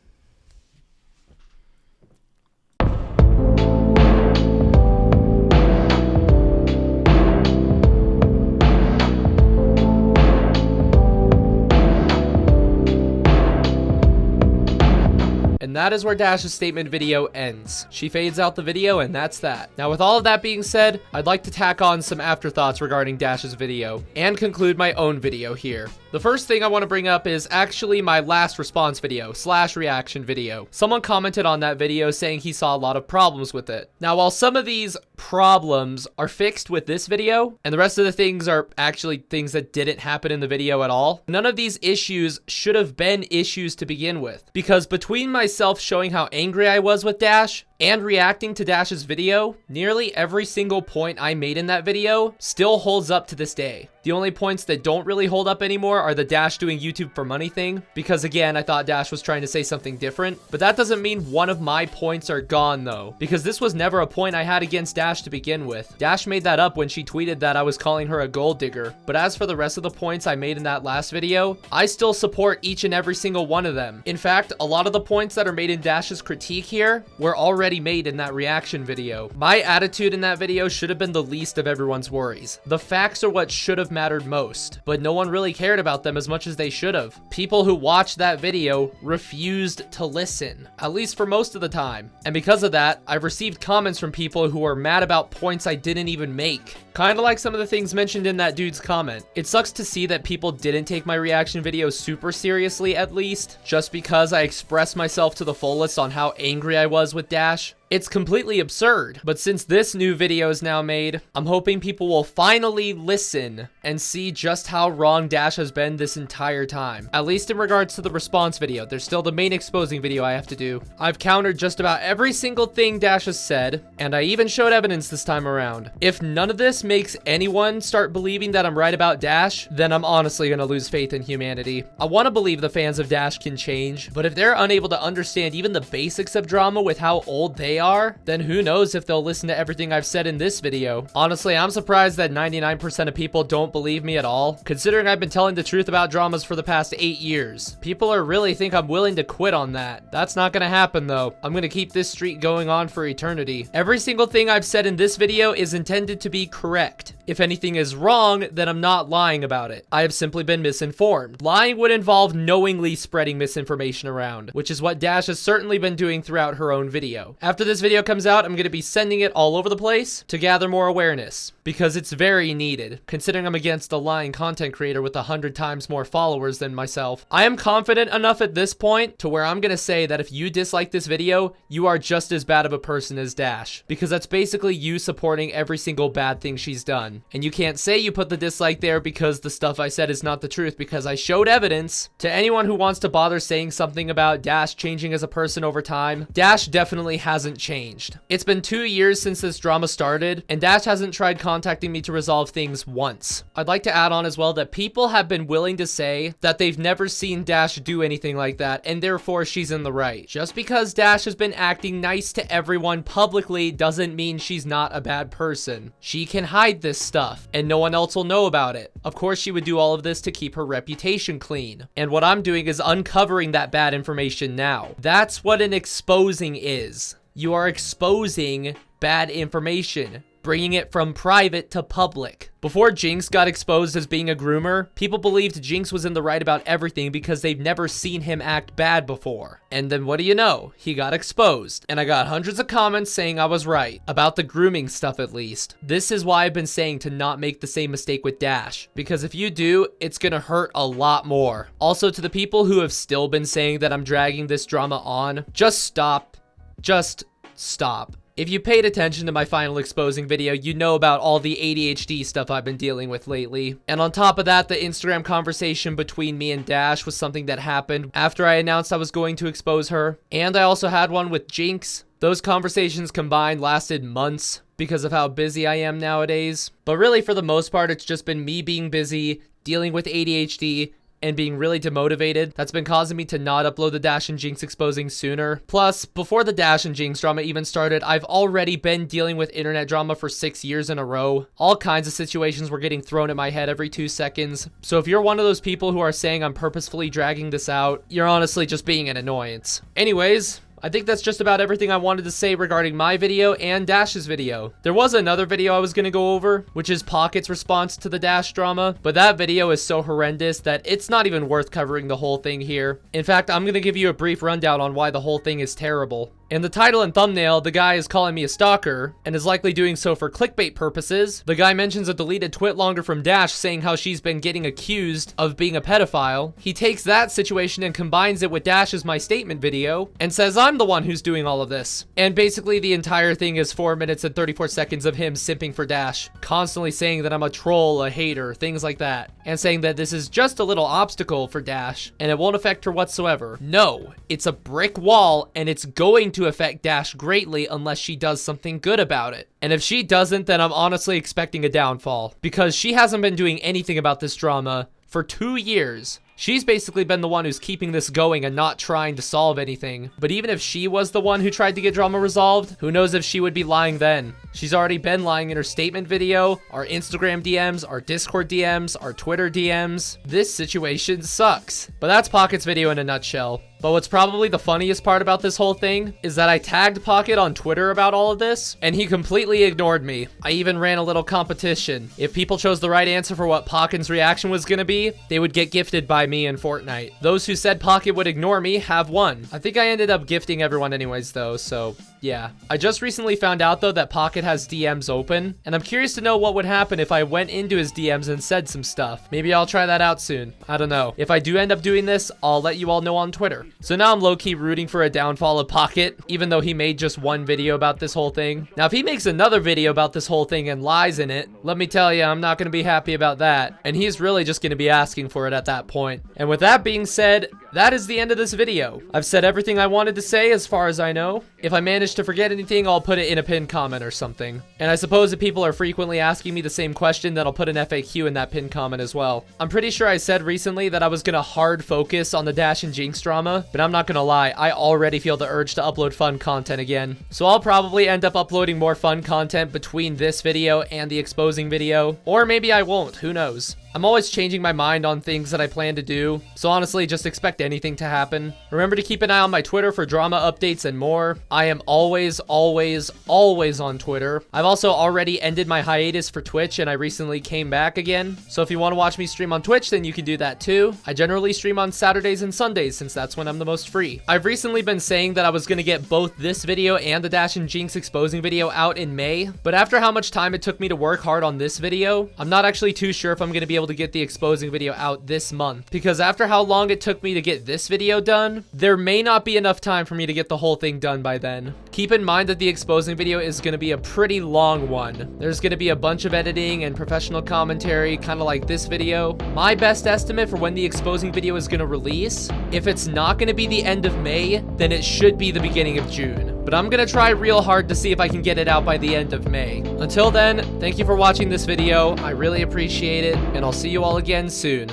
And that is where Dash's statement video ends. She fades out the video, and that's that. Now, with all of that being said, I'd like to tack on some afterthoughts regarding Dash's video and conclude my own video here. The first thing I want to bring up is actually my last response video / reaction video. Someone commented on that video saying he saw a lot of problems with it. Now, while some of these problems are fixed with this video, and the rest of the things are actually things that didn't happen in the video at all, none of these issues should have been issues to begin with. Because between myself showing how angry I was with Dash and reacting to Dash's video, nearly every single point I made in that video still holds up to this day. The only points that don't really hold up anymore are the Dash doing YouTube for money thing, because again, I thought Dash was trying to say something different, but that doesn't mean one of my points are gone though, because this was never a point I had against Dash to begin with. Dash made that up when she tweeted that I was calling her a gold digger, but as for the rest of the points I made in that last video, I still support each and every single one of them. In fact, a lot of the points that are made in Dash's critique here were already made in that reaction video. My attitude in that video should have been the least of everyone's worries. The facts are what should have mattered most, but no one really cared about them as much as they should have. People who watched that video refused to listen, at least for most of the time. And because of that, I've received comments from people who are mad about points I didn't even make. Kind of like some of the things mentioned in that dude's comment. It sucks to see that people didn't take my reaction video super seriously, at least, just because I expressed myself to the fullest on how angry I was with Dash. It's completely absurd, but since this new video is now made, I'm hoping people will finally listen and see just how wrong Dash has been this entire time. At least in regards to the response video. There's still the main exposing video I have to do. I've countered just about every single thing Dash has said, and I even showed evidence this time around. If none of this makes anyone start believing that I'm right about Dash, then I'm honestly gonna lose faith in humanity. I want to believe the fans of Dash can change, but if they're unable to understand even the basics of drama with how old they they are, then who knows if they'll listen to everything I've said in this video. Honestly, I'm surprised that 99% of people don't believe me at all, considering I've been telling the truth about dramas for the past 8 years. People are really think I'm willing to quit on that. That's not gonna happen though. I'm gonna keep this streak going on for eternity. Every single thing I've said in this video is intended to be correct. If anything is wrong, then I'm not lying about it. I have simply been misinformed. Lying would involve knowingly spreading misinformation around, which is what Dash has certainly been doing throughout her own video. After this video comes out, I'm going to be sending it all over the place to gather more awareness, because it's very needed, considering I'm against a lying content creator with 100 times more followers than myself. I am confident enough at this point to where I'm going to say that if you dislike this video, you are just as bad of a person as Dash, because that's basically you supporting every single bad thing she's done. And you can't say you put the dislike there because the stuff I said is not the truth, because I showed evidence. To anyone who wants to bother saying something about Dash changing as a person over time, Dash definitely hasn't changed. It's been 2 years since this drama started, and Dash hasn't tried contacting me to resolve things once. I'd like to add on as well that people have been willing to say that they've never seen Dash do anything like that, and therefore she's in the right. Just because Dash has been acting nice to everyone publicly doesn't mean she's not a bad person. She can hide this stuff, and no one else will know about it. Of course, she would do all of this to keep her reputation clean. And what I'm doing is uncovering that bad information now. That's what an exposing is. You are exposing bad information, bringing it from private to public. Before Jinx got exposed as being a groomer, people believed Jinx was in the right about everything because they've never seen him act bad before. And then what do you know? He got exposed. And I got hundreds of comments saying I was right. About the grooming stuff at least. This is why I've been saying to not make the same mistake with Dash. Because if you do, it's gonna hurt a lot more. Also, to the people who have still been saying that I'm dragging this drama on, just stop. Just stop. If you paid attention to my final exposing video, you know about all the ADHD stuff I've been dealing with lately. And on top of that, the Instagram conversation between me and Dash was something that happened after I announced I was going to expose her. And I also had one with Jinx. Those conversations combined lasted months because of how busy I am nowadays. But really, for the most part, it's just been me being busy, dealing with ADHD, and being really demotivated. That's been causing me to not upload the Dash and Jinx exposing sooner. Plus, before the Dash and Jinx drama even started, I've already been dealing with internet drama for 6 years in a row. All kinds of situations were getting thrown at my head every 2 seconds. So if you're one of those people who are saying I'm purposefully dragging this out, you're honestly just being an annoyance. Anyways, I think that's just about everything I wanted to say regarding my video and Dash's video. There was another video I was going to go over, which is Pocket's response to the Dash drama, but that video is so horrendous that it's not even worth covering the whole thing here. In fact, I'm going to give you a brief rundown on why the whole thing is terrible. In the title and thumbnail, the guy is calling me a stalker, and is likely doing so for clickbait purposes. The guy mentions a deleted twit longer from Dash saying how she's been getting accused of being a pedophile. He takes that situation and combines it with Dash's My Statement video, and says I'm the one who's doing all of this. And basically the entire thing is 4 minutes and 34 seconds of him simping for Dash, constantly saying that I'm a troll, a hater, things like that, and saying that this is just a little obstacle for Dash, and it won't affect her whatsoever. No, it's a brick wall, and it's going to affect Dash greatly unless she does something good about it. And if she doesn't, then I'm honestly expecting a downfall, because she hasn't been doing anything about this drama for 2 years. She's basically been the one who's keeping this going and not trying to solve anything. But even if she was the one who tried to get drama resolved, who knows if she would be lying then. She's already been lying in her statement video, our Instagram DMs, our Discord DMs, our Twitter DMs. This situation sucks. But that's Pocket's video in a nutshell. But what's probably the funniest part about this whole thing is that I tagged Pocket on Twitter about all of this, and he completely ignored me. I even ran a little competition. If people chose the right answer for what Pocket's reaction was gonna be, they would get gifted by me in Fortnite. Those who said Pocket would ignore me have won. I think I ended up gifting everyone anyways though, so yeah. I just recently found out though that Pocket has DMs open, and I'm curious to know what would happen if I went into his DMs and said some stuff. Maybe I'll try that out soon. I don't know. If I do end up doing this, I'll let you all know on Twitter. So now I'm low-key rooting for a downfall of Pocket, even though he made just one video about this whole thing. Now, if he makes another video about this whole thing and lies in it, let me tell you, I'm not going to be happy about that. And he's really just going to be asking for it at that point. And with that being said, that is the end of this video. I've said everything I wanted to say as far as I know. If I manage to forget anything, I'll put it in a pinned comment or something. And I suppose if people are frequently asking me the same question, then I'll put an FAQ in that pinned comment as well. I'm pretty sure I said recently that I was going to hard focus on the Dash and Jinx drama, drama, but I'm not gonna lie, I already feel the urge to upload fun content again. So I'll probably end up uploading more fun content between this video and the exposing video, or maybe I won't, who knows. I'm always changing my mind on things that I plan to do, so honestly, just expect anything to happen. Remember to keep an eye on my Twitter for drama updates and more. I am always on Twitter. I've also already ended my hiatus for Twitch, and I recently came back again. So if you want to watch me stream on Twitch, then you can do that too. I generally stream on Saturdays and Sundays, since that's when I'm the most free. I've recently been saying that I was going to get both this video and the Dash and Jinx exposing video out in May, but after how much time it took me to work hard on this video, I'm not actually too sure if I'm going to be able to get the exposing video out this month, because after how long it took me to get this video done, there may not be enough time for me to get the whole thing done by then. Keep in mind that the exposing video is going to be a pretty long one. There's going to be a bunch of editing and professional commentary, kind of like this video. My best estimate for when the exposing video is going to release, if it's not going to be the end of May, then it should be the beginning of June. But I'm gonna try real hard to see if I can get it out by the end of May. Until then, thank you for watching this video. I really appreciate it, and I'll see you all again soon.